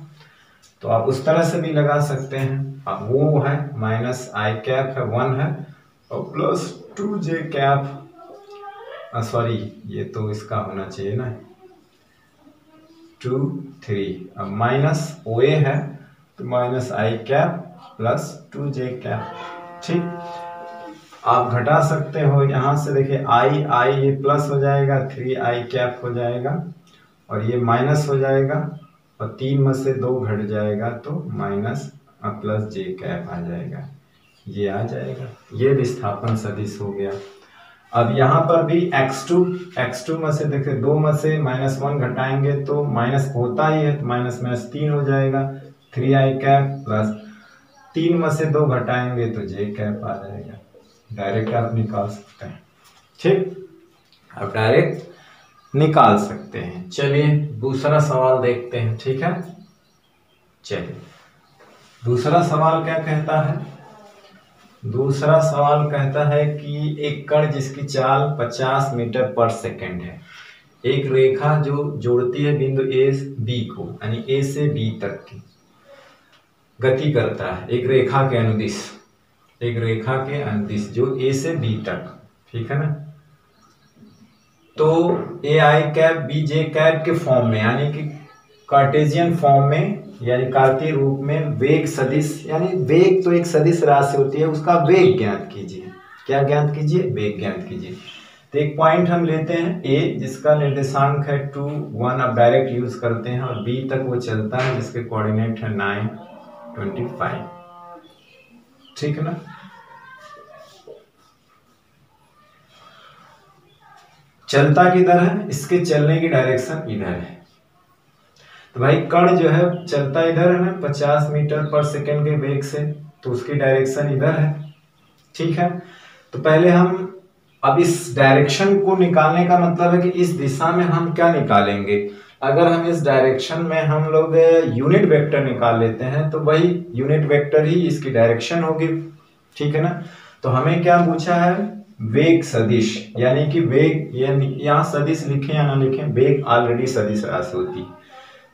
तो आप उस तरह से भी लगा सकते हैं। अब वो है माइनस आई कैप है 1 है और प्लस 2j कैप, सॉरी ये तो इसका होना चाहिए ना, 2 3, अब माइनस ओ ए है तो माइनस आई कैप प्लस 2j कैप, ठीक। आप घटा सकते हो यहाँ से, देखिए आई ये प्लस हो जाएगा, 3i कैप हो जाएगा और ये माइनस हो जाएगा और 3 में से 2 घट जाएगा तो माइनस प्लस j कैप आ जाएगा, ये आ जाएगा। ये विस्थापन सदिश हो गया। अब यहाँ पर भी x2 में से देखिए 2 में से -1 घटाएंगे तो माइनस होता ही है, तो माइनस 3 हो जाएगा, 3i कैप प्लस 3 में से 2 घटाएंगे तो j कैप आ जाएगा। डायरेक्ट आप निकाल सकते हैं, ठीक, आप डायरेक्ट निकाल सकते हैं। चलिए दूसरा सवाल देखते हैं, ठीक है। चलिए दूसरा सवाल क्या कहता है, दूसरा सवाल कहता है कि एक कण जिसकी चाल 50 मीटर पर सेकंड है, एक रेखा जो जोड़ती है बिंदु ए बी को, यानी ए से बी तक की गति करता है, एक रेखा के अनुदिश, एक रेखा के अनुदिश जो ए से बी तक, ठीक है ना। तो ए आई कैप बी जे कैप के फॉर्म में, यानी कि कार्टेशियन फॉर्म में, यानी कार्तीय रूप में वेग सदिश, यानी वेग तो एक सदिश राशि होती है, उसका वेग ज्ञात कीजिए। क्या ज्ञात कीजिए, वेग ज्ञात कीजिए। तो एक पॉइंट हम लेते हैं ए जिसका निर्देशांक है 2 1, अब डायरेक्ट यूज करते हैं, और बी तक वो चलता है जिसके कोऑर्डिनेट है 9 25, ठीक है ना। चलता किधर है, इसके चलने की डायरेक्शन इधर है। तो भाई कण जो है चलता इधर है ना 50 मीटर पर सेकंड के वेग से, तो उसकी डायरेक्शन इधर है, ठीक है। तो पहले हम अब इस डायरेक्शन को निकालने का मतलब है कि इस दिशा में हम क्या निकालेंगे। अगर हम इस डायरेक्शन में हम लोग यूनिट वेक्टर निकाल लेते हैं तो वही यूनिट वेक्टर ही इसकी डायरेक्शन होगी, ठीक है ना। तो हमें क्या पूछा है, वेग सदिश, यानी कि वेग, यहाँ सदिश लिखें या ना लिखें, वेग ऑलरेडी सदिश राशि होती है।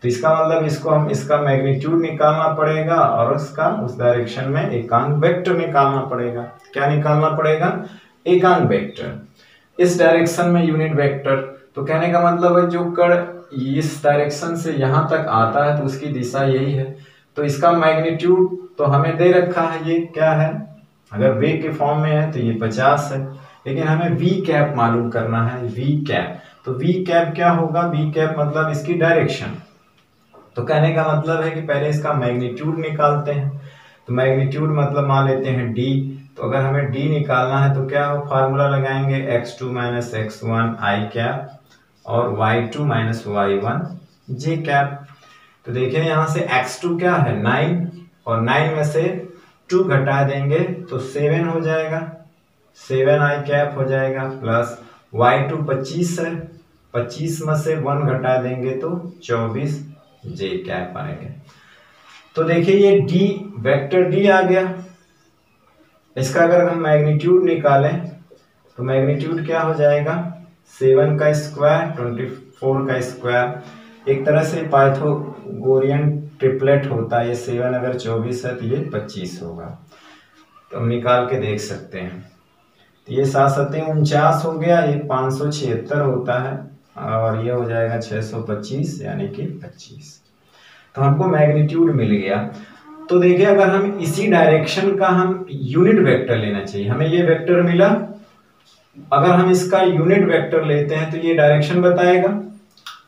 तो इसका मतलब इसको हम इसका मैग्नीट्यूड निकालना पड़ेगा और उसका उस डायरेक्शन में एकांक वेक्टर निकालना पड़ेगा। क्या निकालना पड़ेगा, एकांक वेक्टर। इस डायरेक्शन में यूनिट वेक्टर, तो कहने का मतलब है जो कण इस डायरेक्शन से यहाँ तक आता है तो उसकी दिशा यही है। तो इसका मैग्नीट्यूड तो हमें दे रखा है, ये क्या है, अगर वेग के फॉर्म में है तो ये 50 है, लेकिन हमें वी कैप मालूम करना है, वी कैप। तो वी कैप क्या होगा, वी कैप मतलब इसकी डायरेक्शन। तो कहने का मतलब है कि पहले इसका मैग्नीट्यूड निकालते हैं। तो मैग्नीट्यूड मतलब मान लेते हैं डी। तो अगर हमें डी निकालना है तो क्या हो, फार्मूला लगाएंगे x2 minus x1 i cap और y2 माइनस y1 जे कैप। तो देखिए यहाँ से x2 क्या है 9 और 9 में से 2 घटा देंगे तो 7 हो जाएगा, 7 आई कैप हो जाएगा, प्लस y2 25 है, 25 में से 1 घटा देंगे तो 24 जे कैप आएगा। तो देखिए ये डी वेक्टर डी आ गया। इसका अगर हम मैग्नीट्यूड निकालें तो मैग्नीट्यूड क्या हो जाएगा 7 का स्क्वायर 24 का स्क्वायर। एक तरह से पाइथागोरियन ट्रिपलेट होता है, ये 7 अगर 24 है तो ये 25 होगा। तो हम निकाल के देख सकते हैं। तो ये 7 7 49 हो गया, ये 576 होता है और ये हो जाएगा 625 यानी कि 25। तो हमको मैग्नीट्यूड मिल गया। तो देखिए अगर हम इसी डायरेक्शन का हम यूनिट वेक्टर लेना चाहिए, हमें ये वेक्टर मिला, अगर हम इसका यूनिट वेक्टर लेते हैं तो ये डायरेक्शन बताएगा,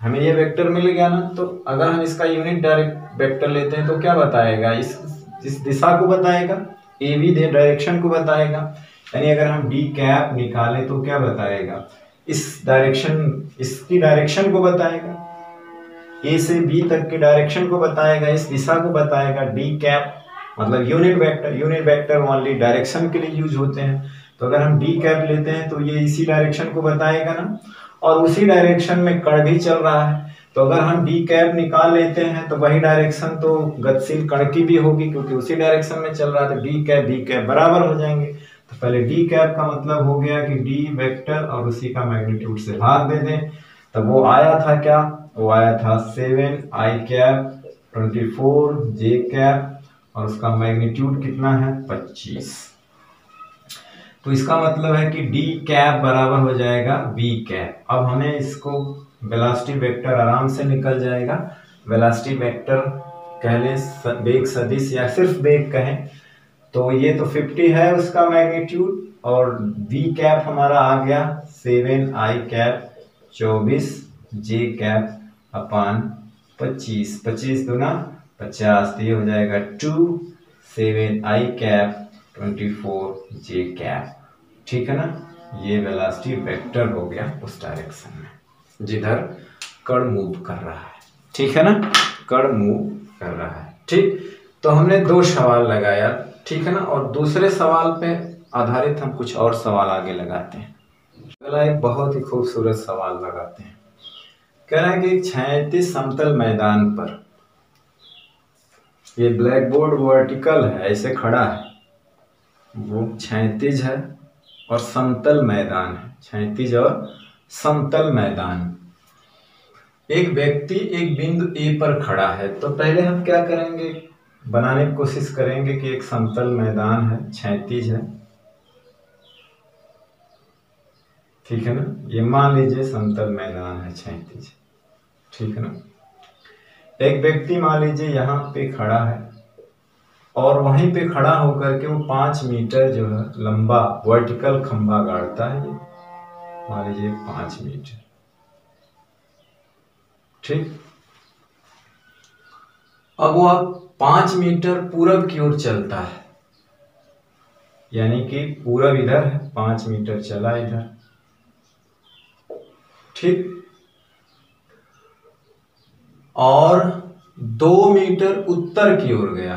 हमें ये वेक्टर मिल गया ना। तो अगर हम इसका यूनिट डायरेक्ट वेक्टर लेते हैं तो क्या बताएगा, इस दिशा को बताएगा, ए बी डायरेक्शन को बताएगा। यानी अगर हम डी कैप निकाले तो क्या बताएगा, इस डायरेक्शन, इसकी डायरेक्शन को बताएगा, ए से बी तक के डायरेक्शन को बताएगा, इस दिशा को बताएगा। डी कैप मतलब unit vector, unit vector only direction के लिए यूज होते हैं। तो अगर हम डी कैप लेते हैं तो ये इसी डायरेक्शन को बताएगा ना, और उसी डायरेक्शन में कण भी चल रहा है। तो अगर हम डी कैप निकाल लेते हैं तो वही डायरेक्शन तो गतिशील कण की भी होगी, क्योंकि उसी डायरेक्शन में चल रहा है। तो डी कैप बी कैप बराबर हो जाएंगे। तो पहले डी कैप का मतलब हो गया कि डी वेक्टर और उसी का मैग्नीट्यूड से भाग दे दें। तब वो आया था क्या, वो आया था 7 आई कैप 24 जे कैप और उसका मैग्नीट्यूड कितना है 25। तो इसका मतलब है कि डी कैप बराबर हो जाएगा बी कैप। अब हमें इसको वेलोसिटी वेक्टर आराम से निकल जाएगा। वेलोसिटी वेक्टर कह लें, वेग सदिश या सिर्फ वेग कहें तो ये तो 50 है उसका मैग्नीट्यूड, और वी कैप हमारा आ गया 7 आई कैप 24 जे कैप अपान 25, 25 दूना 50, तो ये हो जाएगा 2 7 आई कैप 24 जे कैप। ठीक है ना, ये वेलोसिटी वेक्टर हो गया उस डायरेक्शन में जिधर कण मूव कर रहा है। ठीक है ना, कण मूव कर रहा है। ठीक, तो हमने 2 सवाल लगाया, ठीक है ना, और दूसरे सवाल पे आधारित हम कुछ और सवाल आगे लगाते हैं। अगला एक बहुत ही खूबसूरत सवाल लगाते हैं। कह रहा है कि क्षैतिज समतल मैदान पर, ये ब्लैक बोर्ड वर्टिकल है, ऐसे खड़ा है, वो क्षैतिज है और समतल मैदान है, क्षैतिज और समतल मैदान। एक व्यक्ति एक बिंदु ए पर खड़ा है। तो पहले हम क्या करेंगे, बनाने की कोशिश करेंगे कि एक समतल मैदान है, क्षैतिज है, ठीक है ना, ये मान लीजिए समतल मैदान है, क्षैतिज, ठीक है ना। एक व्यक्ति मान लीजिए यहाँ पे खड़ा है और वहीं पे खड़ा होकर के वो 5 मीटर जो है लंबा वर्टिकल खंभा गाड़ता है, ये मान लीजिए 5 मीटर, ठीक। अब वो 5 मीटर पूरब की ओर चलता है, यानी कि पूरब इधर है, 5 मीटर चला इधर, ठीक, और 2 मीटर उत्तर की ओर गया,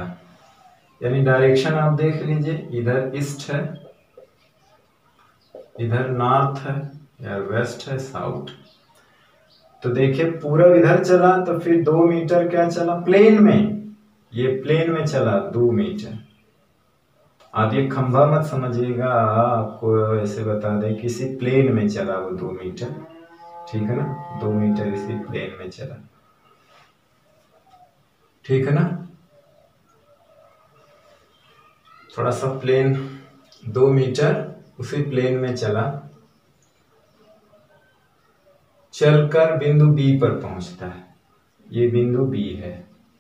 यानी डायरेक्शन आप देख लीजिए, इधर ईस्ट है, इधर नॉर्थ है या वेस्ट है, साउथ। तो देखिए पूरब इधर चला तो फिर 2 मीटर क्या चला प्लेन में, ये प्लेन में चला 2 मीटर। आप ये खंभा मत समझिएगा, आपको ऐसे बता दें किसी प्लेन में चला वो 2 मीटर, ठीक है ना, 2 मीटर इसी प्लेन में चला, ठीक है ना। थोड़ा सा प्लेन 2 मीटर उसी प्लेन में चला, चलकर बिंदु बी पर पहुंचता है, ये बिंदु बी है,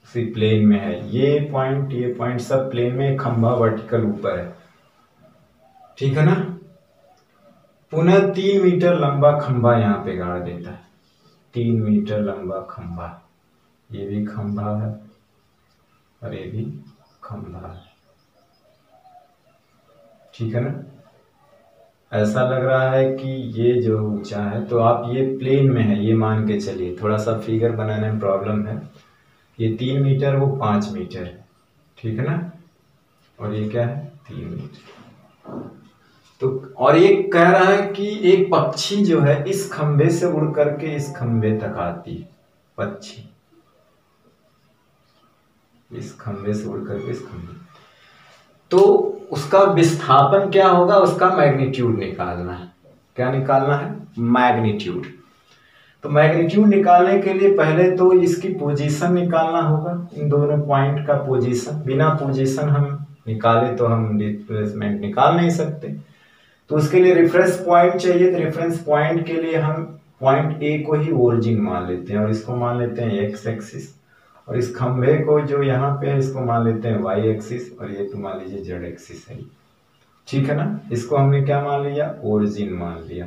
उसी प्लेन में है, ये पॉइंट सब प्लेन में, खंभा वर्टिकल ऊपर है, ठीक है ना। पुनः 3 मीटर लंबा खंभा यहाँ पे गाड़ देता है। 3 मीटर लंबा खंभा, ये भी खंभा है और ये भी खंभा है, ठीक है ना। ऐसा लग रहा है कि ये जो ऊंचा है, तो आप ये प्लेन में है ये मान के चलिए, थोड़ा सा फिगर बनाने में प्रॉब्लम है। ये 3 मीटर, वो 5 मीटर है, ठीक है ना, और ये क्या है 3 मीटर। तो और ये कह रहा है कि एक पक्षी जो है इस खंभे से उड़ करके इस खंभे तक आती है, पक्षी इस खंभे से उड़ करके इस खंभे, तो उसका विस्थापन क्या होगा, उसका मैग्नीट्यूड निकालना है। क्या निकालना है, मैग्नीट्यूड। तो मैग्नीट्यूड निकालने के लिए पहले तो इसकी पोजीशन निकालना होगा, इन दोनों पॉइंट का पोजीशन। बिना पोजीशन हम निकाले तो हम डिस्प्लेसमेंट निकाल नहीं सकते। तो उसके लिए रेफरेंस पॉइंट चाहिए। तो रेफरेंस पॉइंट के लिए हम पॉइंट ए को ही ओरिजिन मान लेते हैं और इसको मान लेते हैं एक्स एक्सिस, और इस खंभे को जो यहाँ पे है इसको मान लेते हैं वाई एक्सिस, और ये तो मान लीजिए जेड एक्सिस है, ठीक है ना। इसको हमने क्या मान लिया, ओरिजिन मान लिया,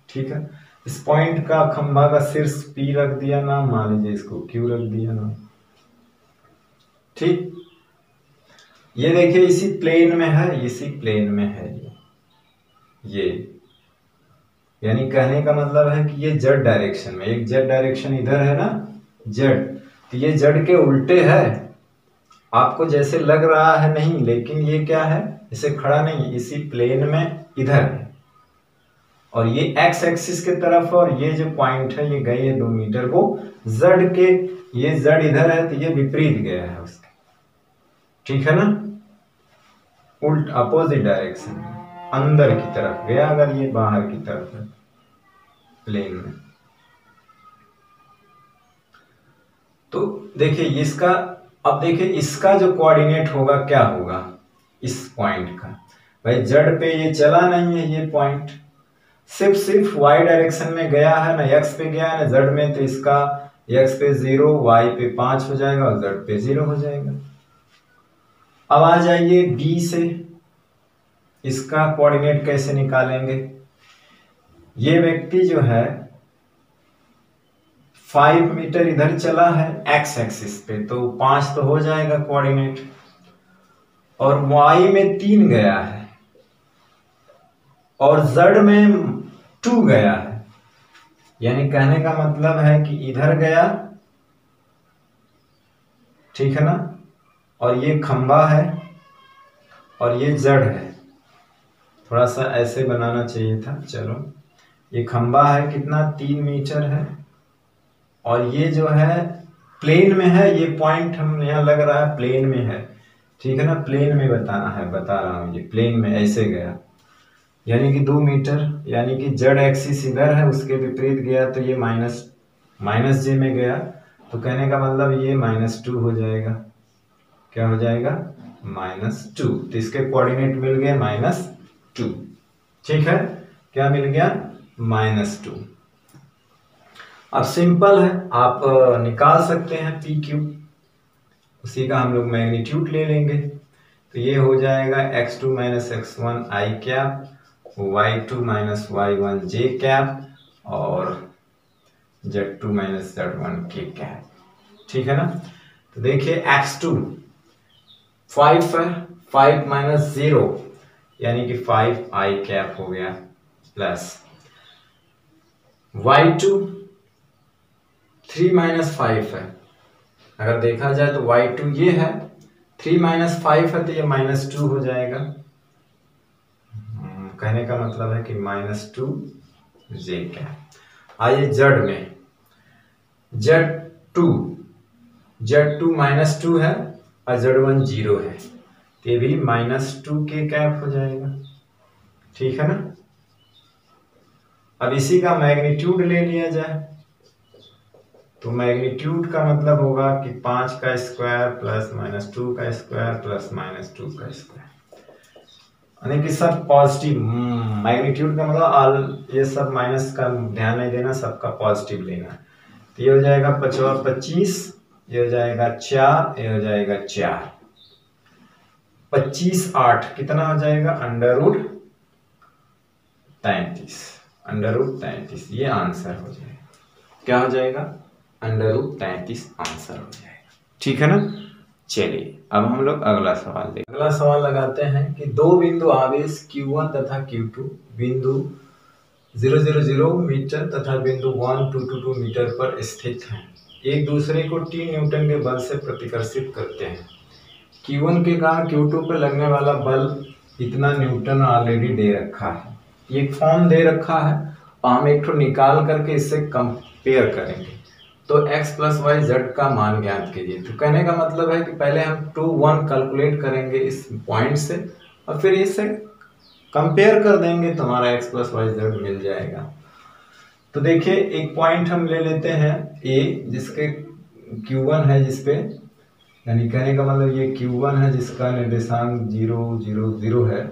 ठीक है। इस पॉइंट का खंभा का शीर्ष पी रख दिया नाम, मान लीजिए इसको क्यू रख दिया नाम, ठीक। ये देखिए इसी प्लेन में है, इसी प्लेन में है ये, यानी कहने का मतलब है कि ये जेड डायरेक्शन में, एक जेड डायरेक्शन इधर है ना जेड, तो ये जेड के उल्टे है। आपको जैसे लग रहा है नहीं, लेकिन ये क्या है, इसे खड़ा नहीं, इसी प्लेन में इधर है, और ये एक्स एक्सिस के तरफ, और ये जो पॉइंट है ये गई है 2 मीटर को जेड के, ये जेड इधर है तो ये विपरीत गया है उसके, ठीक है ना, उल्ट अपोजिट डायरेक्शन में, अंदर की तरफ गया, अगर ये बाहर की तरफ है प्लेन में। तो देखिए इसका, अब देखिए इसका जो कोऑर्डिनेट होगा क्या होगा इस पॉइंट का, भाई जेड पे ये चला नहीं है, ये पॉइंट सिर्फ वाई डायरेक्शन में गया है ना, एक्स पे गया है ना जेड में, तो इसका एक्स पे 0, वाई पे 5 हो जाएगा और जेड पे 0 हो जाएगा। अब आ जाइए बी से, इसका कोऑर्डिनेट कैसे निकालेंगे। ये व्यक्ति जो है 5 मीटर इधर चला है एक्स एक्सिस पे, तो 5 तो हो जाएगा कोऑर्डिनेट, और वाई में 3 गया है और जेड में 2 गया है, यानी कहने का मतलब है कि इधर गया, ठीक है ना, और ये खंबा है और ये जेड है, थोड़ा सा ऐसे बनाना चाहिए था, चलो। ये खंबा है कितना, 3 मीटर है, और ये जो है प्लेन में है, ये पॉइंट हम यहाँ लग रहा है प्लेन में है, ठीक है ना, प्लेन में बताना है, बता रहा हूँ, ये प्लेन में ऐसे गया, यानी कि 2 मीटर, यानी कि जेड एक्सिस इधर है, उसके विपरीत गया तो ये माइनस जे में गया, तो कहने का मतलब ये -2 हो जाएगा। क्या हो जाएगा, -2। तो इसके कोऑर्डिनेट मिल गए -2, ठीक है, क्या मिल गया, -2। अब सिंपल है, आप निकाल सकते हैं पी क्यू, उसी का हम लोग मैग्नीट्यूड ले लेंगे, तो ये हो जाएगा x2 - x1 i cap, y2 - y1 j cap और z2 - z1 k कैप, ठीक है ना। तो देखिए x2 5 है, 5 - 0 यानी कि 5 i कैप हो गया, प्लस y2 3 - 5 है, अगर देखा जाए तो y2 ये है, 3 - 5 है तो ये -2 हो जाएगा, कहने का मतलब है कि -2 j कैप। आइए जेड में, Z2 -2 है और Z1 0 है, तो ये भी -2 k कैप हो जाएगा, ठीक है ना। अब इसी का मैग्नीट्यूड ले लिया जाए, तो मैग्नीट्यूड का मतलब होगा कि 5 का स्क्वायर प्लस -2 का स्क्वायर प्लस -2 का स्क्वायर, यानी कि सब पॉजिटिव। मैग्नीट्यूड का मतलब ऑल, ये सब माइनस का ध्यान नहीं देना, सबका पॉजिटिव लेना। तो ये हो जाएगा 5 25, ये हो जाएगा 4, ये हो जाएगा 4, 25 8 कितना हो जाएगा, √, 33, √33 ये आंसर हो जाएगा। क्या हो जाएगा? √33 आंसर हो जाएगा। ठीक है ना। चलिए अब हम लोग अगला सवाल देखते हैं। अगला सवाल लगाते हैं कि दो बिंदु आवेश Q1 तथा Q2 बिंदु 000 मीटर तथा बिंदु 1222 मीटर पर स्थित हैं। एक दूसरे को T न्यूटन के बल से प्रतिकर्षित करते हैं। Q1 के कारण Q2 पर लगने वाला बल इतना न्यूटन ऑलरेडी दे रखा है, एक फॉर्म दे रखा है और हम एक ठो निकाल करके इससे कंपेयर करेंगे। तो x + y z का मान ज्ञात कीजिए। तो कहने का मतलब है कि पहले हम 2 1 कैलकुलेट करेंगे इस पॉइंट से और फिर इससे कंपेयर कर देंगे तो हमारा x + y z मिल जाएगा। तो देखिए एक पॉइंट हम ले लेते हैं A जिसके Q1 है, जिसपे यानी कहने का मतलब ये Q1 है जिसका निर्देशांक 0 0 0 है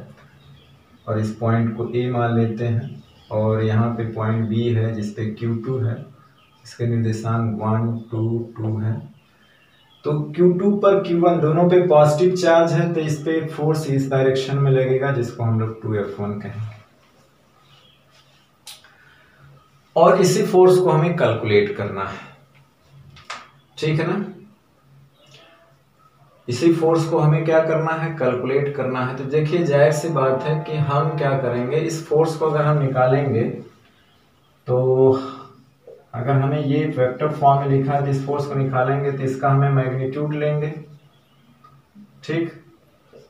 और इस पॉइंट को A मान लेते हैं। और यहाँ पे पॉइंट B है जिसपे Q2 है, इसके निर्देशांक 1 2 2 है। तो Q2 पर Q1 दोनों पे पॉजिटिव चार्ज है तो इस पे फोर्स इस डायरेक्शन में लगेगा जिसको हम लोग 2F1 कहेंगे। और इसी फोर्स को हमें कैलकुलेट करना है, ठीक है ना। इसी फोर्स को हमें क्या करना है? कैलकुलेट करना है। तो देखिए जाहिर सी बात है कि हम क्या करेंगे, इस फोर्स को अगर हम निकालेंगे तो अगर हमें ये वेक्टर फॉर्म में लिखा है तो इस फोर्स को निकालेंगे तो इसका हमें मैग्नीट्यूड लेंगे, ठीक,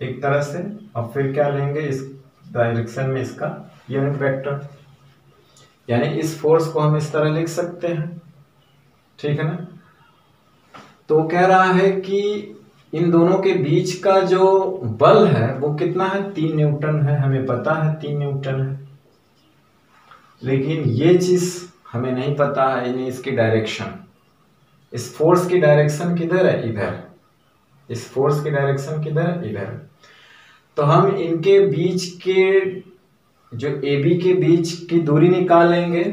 एक तरह से। और फिर क्या लेंगे? इस डायरेक्शन में इसका यूनिट वेक्टर, यानी इस फोर्स को हम इस तरह लिख सकते हैं, ठीक है ना। तो कह रहा है कि इन दोनों के बीच का जो बल है वो कितना है? 3 न्यूटन है, हमें पता है 3 न्यूटन है। लेकिन ये चीज हमें नहीं पता है, यानी इसकी डायरेक्शन, इस फोर्स की डायरेक्शन किधर है? इधर। इस फोर्स की डायरेक्शन किधर है? इधर। तो हम इनके बीच के जो AB के बीच की दूरी निकालेंगे,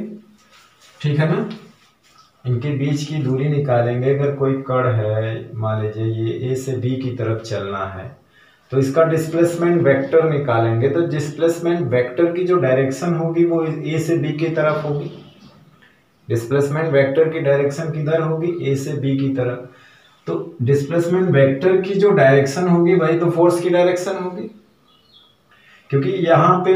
ठीक है ना। इनके बीच की दूरी निकालेंगे। अगर कोई कण है, मान लीजिए ये A से B की तरफ चलना है तो इसका डिस्प्लेसमेंट वेक्टर निकालेंगे। तो डिस्प्लेसमेंट वेक्टर की जो डायरेक्शन होगी वो A से B की तरफ होगी। डिस्प्लेसमेंट वेक्टर की डायरेक्शन किधर होगी? A से B की तरफ। तो डिस्प्लेसमेंट वेक्टर की जो डायरेक्शन होगी वही तो फोर्स की डायरेक्शन होगी, क्योंकि यहाँ पे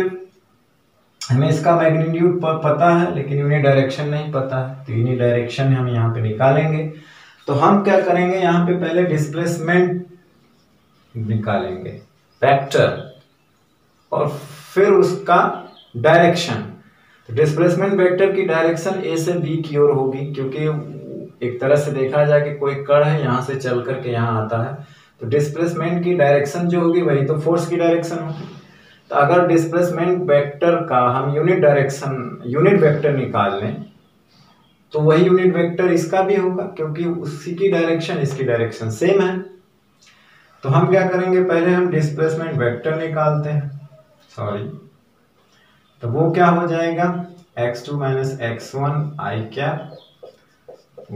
हमें इसका मैग्नीट्यूड पता है लेकिन यूनिट डायरेक्शन नहीं पता है। तो यूनिट डायरेक्शन हम यहाँ पे निकालेंगे। तो हम क्या करेंगे, यहाँ पे पहले डिस्प्लेसमेंट निकालेंगे वेक्टर और फिर उसका डायरेक्शन। तो डिस्प्लेसमेंट वेक्टर की डायरेक्शन A से B की ओर होगी, क्योंकि एक तरह से देखा जाए कि कोई कण है यहाँ से चल करके यहाँ आता है तो डिस्प्लेसमेंट की डायरेक्शन जो होगी वही तो फोर्स की डायरेक्शन होगी। तो अगर डिस्प्लेसमेंट वेक्टर का हम यूनिट वेक्टर निकाल लें तो वही यूनिट वेक्टर इसका भी होगा, क्योंकि उसी की डायरेक्शन इसकी डायरेक्शन सेम है। तो हम क्या करेंगे, पहले हम डिस्प्लेसमेंट वेक्टर निकालते हैं, तो वो क्या हो जाएगा? x2 - x1 i cap,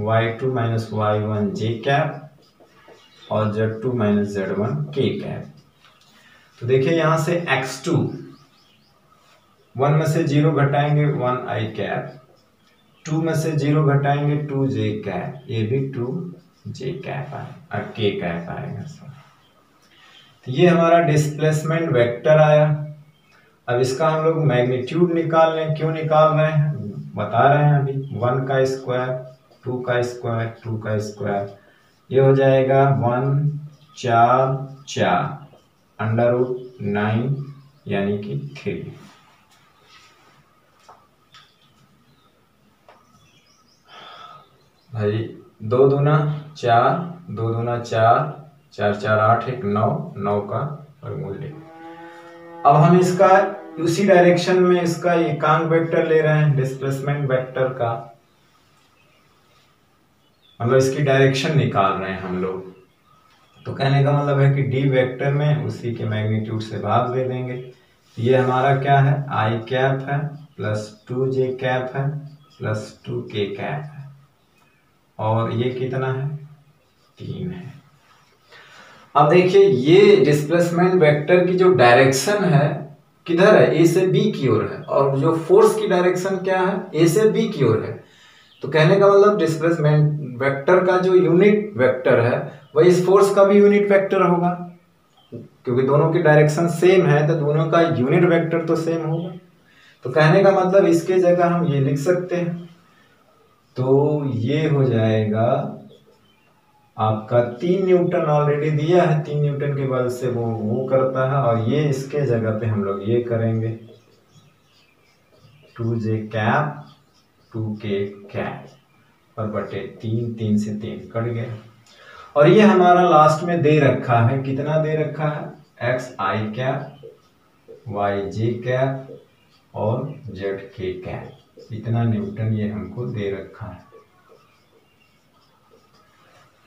y2 - y1 j cap और z2 - z1 k कैप। तो देखिए यहां से x2 1 में से 0 घटाएंगे 1 i कैप, 2 में से 0 घटाएंगे 2 j कैप, ये भी 2 j कैप आएगा और k कैप आएगा। तो ये हमारा डिस्प्लेसमेंट वेक्टर आया। अब इसका हम लोग मैग्नीट्यूड निकाल लें। क्यों निकाल रहे हैं बता रहे हैं अभी। 1 का स्क्वायर, 2 का स्क्वायर, 2 का स्क्वायर, ये हो जाएगा 1 4 4 √9 यानी कि 3। भाई 2 दूना 4, 2 दूना 4, 4 4 8 1 9, 9 का वर्गमूल। अब हम इसका उसी डायरेक्शन में इसका एकांक वेक्टर ले रहे हैं, डिस्प्लेसमेंट वेक्टर का, मतलब इसकी डायरेक्शन निकाल रहे हैं हम लोग। तो कहने का मतलब है कि डी वेक्टर में उसी के मैग्नीट्यूड से भाग दे देंगे। ये हमारा क्या है? आई कैप है प्लस 2 जे कैप है प्लस 2 के कैप है और ये कितना है? 3 है। अब देखिए ये डिस्प्लेसमेंट वेक्टर की जो डायरेक्शन है किधर है, ए से बी की ओर है, और जो फोर्स की डायरेक्शन क्या है, ए से बी की ओर है। तो कहने का मतलब डिस्प्लेसमेंट वेक्टर का जो यूनिट वेक्टर है वही इस फोर्स का भी यूनिट वेक्टर होगा, क्योंकि दोनों की डायरेक्शन सेम है तो दोनों का यूनिट वेक्टर तो सेम होगा। तो कहने का मतलब इसके जगह हम ये लिख सकते हैं, तो ये हो जाएगा आपका 3 न्यूटन ऑलरेडी दिया है, 3 न्यूटन के बल से वो करता है, और ये इसके जगह पे हम लोग ये करेंगे 2J कैप 2K कैप और बटे 3, 3 से 3 कट गया। और ये हमारा लास्ट में दे रखा है, कितना दे रखा है, XI कैप YJ कैप और ZK कैप, इतना न्यूटन ये हमको दे रखा है।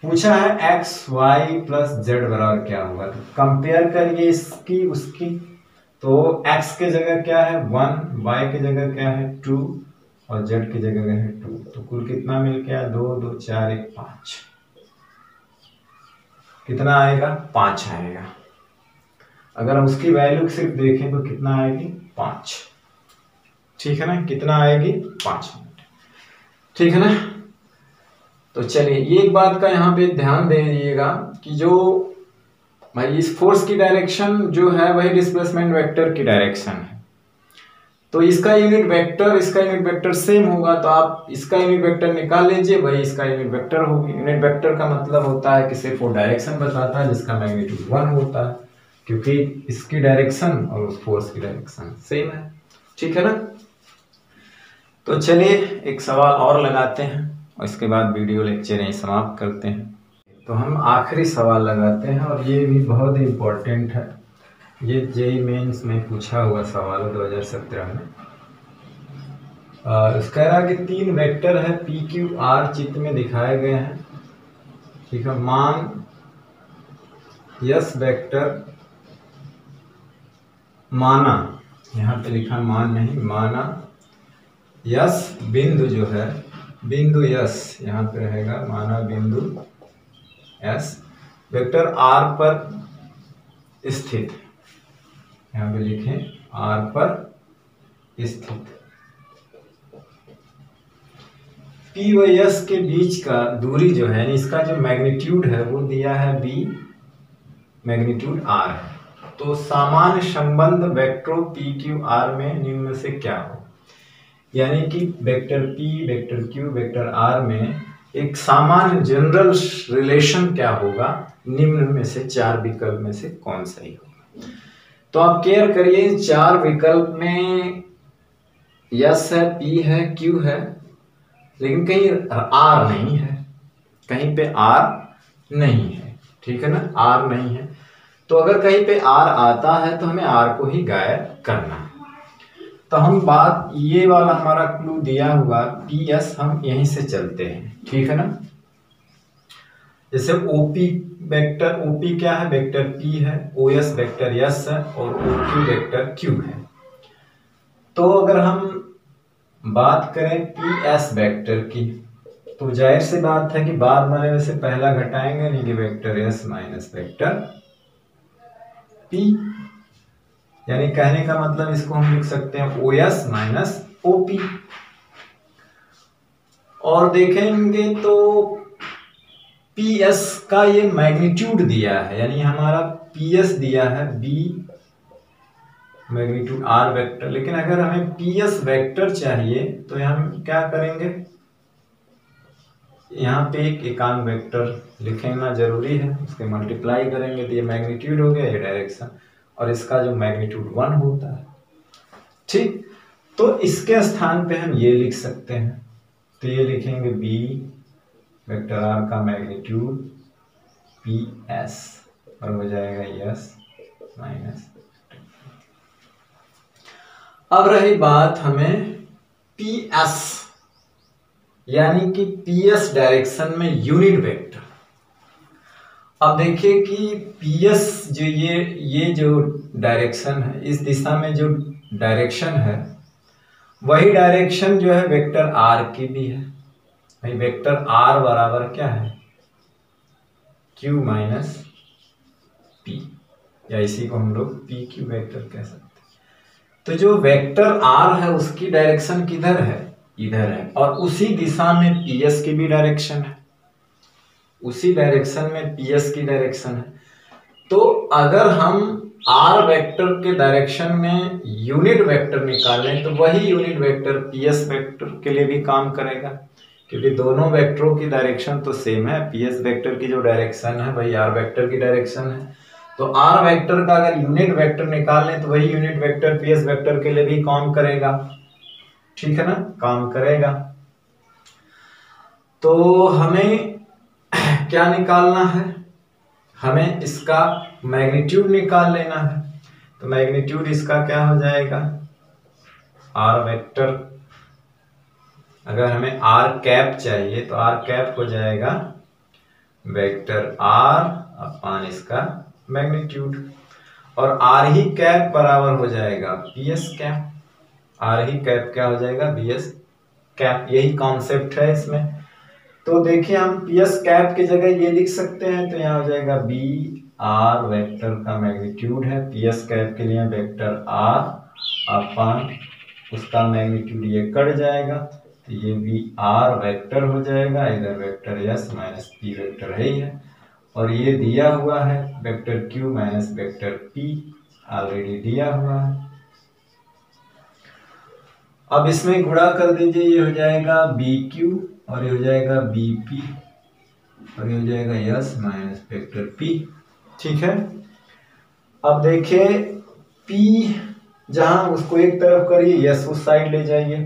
पूछा है एक्स वाई प्लस जेड बराबर क्या होगा, तो कंपेयर करिए इसकी उसकी। तो x के जगह क्या है 1, y के जगह क्या है 2 और z की जगह है 2, तो कुल कितना मिल गया 2 2 4 1 5, कितना आएगा 5 आएगा। अगर हम उसकी वैल्यू सिर्फ देखें तो कितना आएगी 5, ठीक है ना, कितना आएगी 5 मिनट, ठीक है ना। तो चलिए ये एक बात का यहाँ पे ध्यान दे दीजिएगा कि जो भाई इस फोर्स की डायरेक्शन जो है वही डिस्प्लेसमेंट वेक्टर की डायरेक्शन है, तो इसका यूनिट वेक्टर सेम होगा, तो आप इसका यूनिट वेक्टर निकाल लीजिए, वही इसका यूनिट वेक्टर होगी। यूनिट वेक्टर का मतलब होता है कि सिर्फ वो डायरेक्शन बताता है जिसका मैग्नीट्यूड 1 होता है, क्योंकि इसकी डायरेक्शन और उस फोर्स की डायरेक्शन सेम है, ठीक है ना। तो चलिए एक सवाल और लगाते हैं और इसके बाद वीडियो लेक्चर यहीं समाप्त करते हैं। तो हम आखिरी सवाल लगाते हैं और ये भी बहुत ही इम्पोर्टेंट है, ये जेईई मेंस में पूछा हुआ सवाल है 2017 में। कह रहा है कि 3 वेक्टर है पी क्यू आर चित्र में दिखाए गए हैं, ठीक है। मान यस वेक्टर माना, यहाँ पे लिखा मान नहीं, माना यस बिंदु जो है, बिंदु यस यहाँ पे रहेगा, माना बिंदु एस वेक्टर आर पर स्थित, यहाँ पे लिखें आर पर स्थित। पी व एस के बीच का दूरी जो है, इसका जो मैग्नीट्यूड है वो दिया है बी, मैग्नीट्यूड आर है। तो सामान्य संबंध वेक्टरों पी क्यू आर में निम्न में से क्या हो, यानी कि vector p, vector q, vector r में एक सामान्य जनरल रिलेशन क्या होगा, निम्न में से 4 विकल्प में से कौन सही होगा। तो आप केयर करिए, 4 विकल्प में यस है, पी है, क्यू है, लेकिन कहीं आर नहीं है, कहीं पे आर नहीं है, ठीक है ना, आर नहीं है। तो अगर कहीं पे आर आता है तो हमें आर को ही गायब करना है। तो हम बात ये वाला हमारा क्लू दिया हुआ पी एस, हम यहीं से चलते हैं, ठीक है ना। जैसे ओपी वेक्टर, ओपी क्या है, वेक्टर पी है, ओ एस वेक्टर यस है और ओ क्यू वेक्टर क्यू है। तो अगर हम बात करें पी एस वेक्टर की, तो जाहिर सी बात है कि बाद वाले में से पहला घटाएंगे, यानी कि vector s minus vector p, यानी कहने का मतलब इसको हम लिख सकते हैं o s minus o p. और देखेंगे तो पी एस का ये मैग्नीट्यूड दिया है, यानी हमारा पी एस दिया है बी मैग्नीट्यूड आर वेक्टर, लेकिन अगर हमें पी एस वेक्टर चाहिए तो हम क्या करेंगे, यहाँ पे एक एकांक वेक्टर लिखना जरूरी है, उसके मल्टीप्लाई करेंगे तो ये मैग्नीट्यूड हो गया, ये डायरेक्शन, और इसका जो मैग्नीट्यूड 1 होता है, ठीक। तो इसके स्थान पे हम ये लिख सकते हैं, तो ये लिखेंगे बी वेक्टर आर का मैग्नीट्यूड पी एस और हो जाएगा यस माइनस। अब रही बात हमें पी एस, यानी कि पी एस डायरेक्शन में यूनिट वेक्टर। अब देखिए कि पी एस जो ये जो डायरेक्शन है, इस दिशा में जो डायरेक्शन है वही डायरेक्शन जो है वेक्टर आर की भी है। भाई वेक्टर आर बराबर क्या है, क्यू माइनस पी, या इसी को हम लोग पी क्यू वेक्टर कह सकते हैं। तो जो वेक्टर आर है उसकी डायरेक्शन किधर है, इधर है, और उसी दिशा में पीएस की भी डायरेक्शन है, उसी डायरेक्शन में पीएस की डायरेक्शन है। तो अगर हम आर वेक्टर के डायरेक्शन में यूनिट वेक्टर निकालें तो वही यूनिट वेक्टर पीएस वेक्टर के लिए भी काम करेगा, क्योंकि दोनों वेक्टरों की डायरेक्शन तो सेम है। पीएस वेक्टर की जो डायरेक्शन है वही आर वेक्टर की डायरेक्शन है। तो आर वेक्टर का अगर यूनिट वेक्टर निकालें तो वही यूनिट वेक्टर पीएस वेक्टर के लिए भी काम करेगा, ठीक है ना, काम करेगा। तो हमें क्या निकालना है, हमें इसका मैग्नीट्यूड निकाल लेना है। तो मैग्नीट्यूड इसका क्या हो जाएगा, आर वेक्टर, अगर हमें आर कैप चाहिए तो आर कैप हो जाएगा वेक्टर आर अपॉन इसका मैग्नीट्यूड, और आर ही कैप बराबर हो जाएगा पीएस कैप, आर ही कैप क्या हो जाएगा बीएस कैप, यही कॉन्सेप्ट है इसमें। तो देखिए हम पीएस कैप की जगह ये लिख सकते हैं, तो यहाँ हो जाएगा बी आर वेक्टर का मैग्नीट्यूड है, पीएस कैप के लिए वेक्टर आर अपॉन उसका मैग्नीट्यूड ये कट जाएगा, तो ये बी आर वेक्टर हो जाएगा, इधर vector s minus P vector है ही है, और ये दिया हुआ है vector Q minus vector P already दिया हुआ है। अब इसमें गुणा कर दीजिए, ये हो जाएगा बी क्यू और ये हो जाएगा बी पी और ये हो जाएगा यस माइनस वेक्टर पी, ठीक है। अब देखिए पी जहां उसको एक तरफ करिए, यस उस साइड ले जाइए,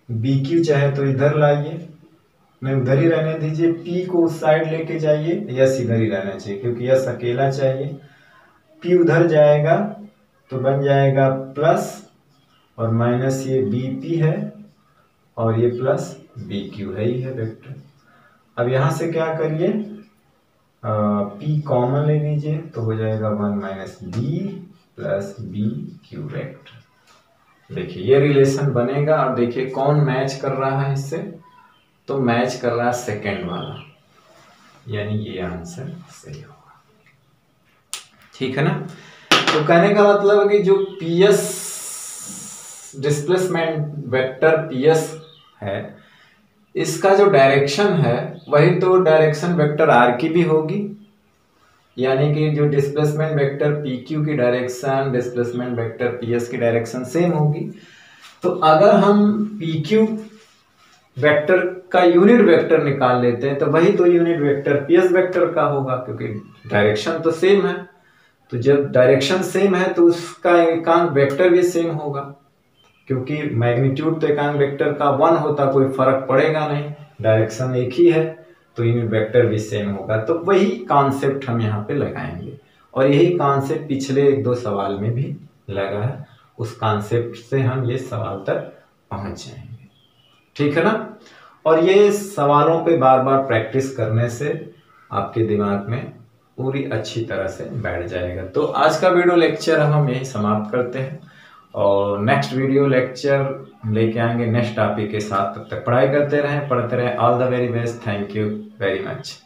बी क्यू चाहे तो इधर लाइए, नहीं उधर ही रहने दीजिए, पी को उस साइड लेके जाइए, यस इधर ही रहना चाहिए क्योंकि यस अकेला चाहिए, पी उधर जाएगा तो बन जाएगा प्लस और माइनस, ये बी पी है और ये प्लस बी क्यू है ही है वेक्टर। अब यहां से क्या करिए, पी कॉमन ले लीजिए तो हो जाएगा 1 minus b plus b q vector. देखिए ये रिलेशन बनेगा, और देखिए कौन मैच कर रहा है इससे, तो मैच कर रहा है सेकेंड वाला, यानी ये आंसर सही होगा, ठीक है ना। तो कहने का मतलब है कि जो पीएस डिस्प्लेसमेंट वेक्टर पीएस है, इसका जो डायरेक्शन है वही तो डायरेक्शन वेक्टर आर की भी होगी, यानी कि जो डिस्प्लेसमेंट वेक्टर पी क्यू की डायरेक्शन डिस्प्लेसमेंट वेक्टर पीएस की डायरेक्शन सेम होगी। तो अगर हम पी क्यू वेक्टर का यूनिट वेक्टर निकाल लेते हैं तो वही तो यूनिट वेक्टर पीएस वेक्टर का होगा, क्योंकि डायरेक्शन तो सेम है। तो जब डायरेक्शन सेम है तो उसका एकांक वेक्टर भी सेम होगा, क्योंकि मैग्नीट्यूड तो एकांक वेक्टर का 1 होता, कोई फर्क पड़ेगा नहीं, डायरेक्शन एक ही है तो यूनिट वेक्टर भी सेम होगा। तो वही कॉन्सेप्ट हम यहाँ पे लगाएंगे, और यही कॉन्सेप्ट पिछले 1-2 सवाल में भी लगा है, उस कॉन्सेप्ट से हम ये सवाल तक पहुंच जाएंगे, ठीक है ना। और ये सवालों पे बार बार प्रैक्टिस करने से आपके दिमाग में पूरी अच्छी तरह से बैठ जाएगा। तो आज का वीडियो लेक्चर हम यही समाप्त करते हैं, और नेक्स्ट वीडियो लेक्चर लेके आएंगे नेक्स्ट टॉपिक के साथ। तब तक पढ़ाई करते रहें, पढ़ते रहें। All the very best, thank you very much.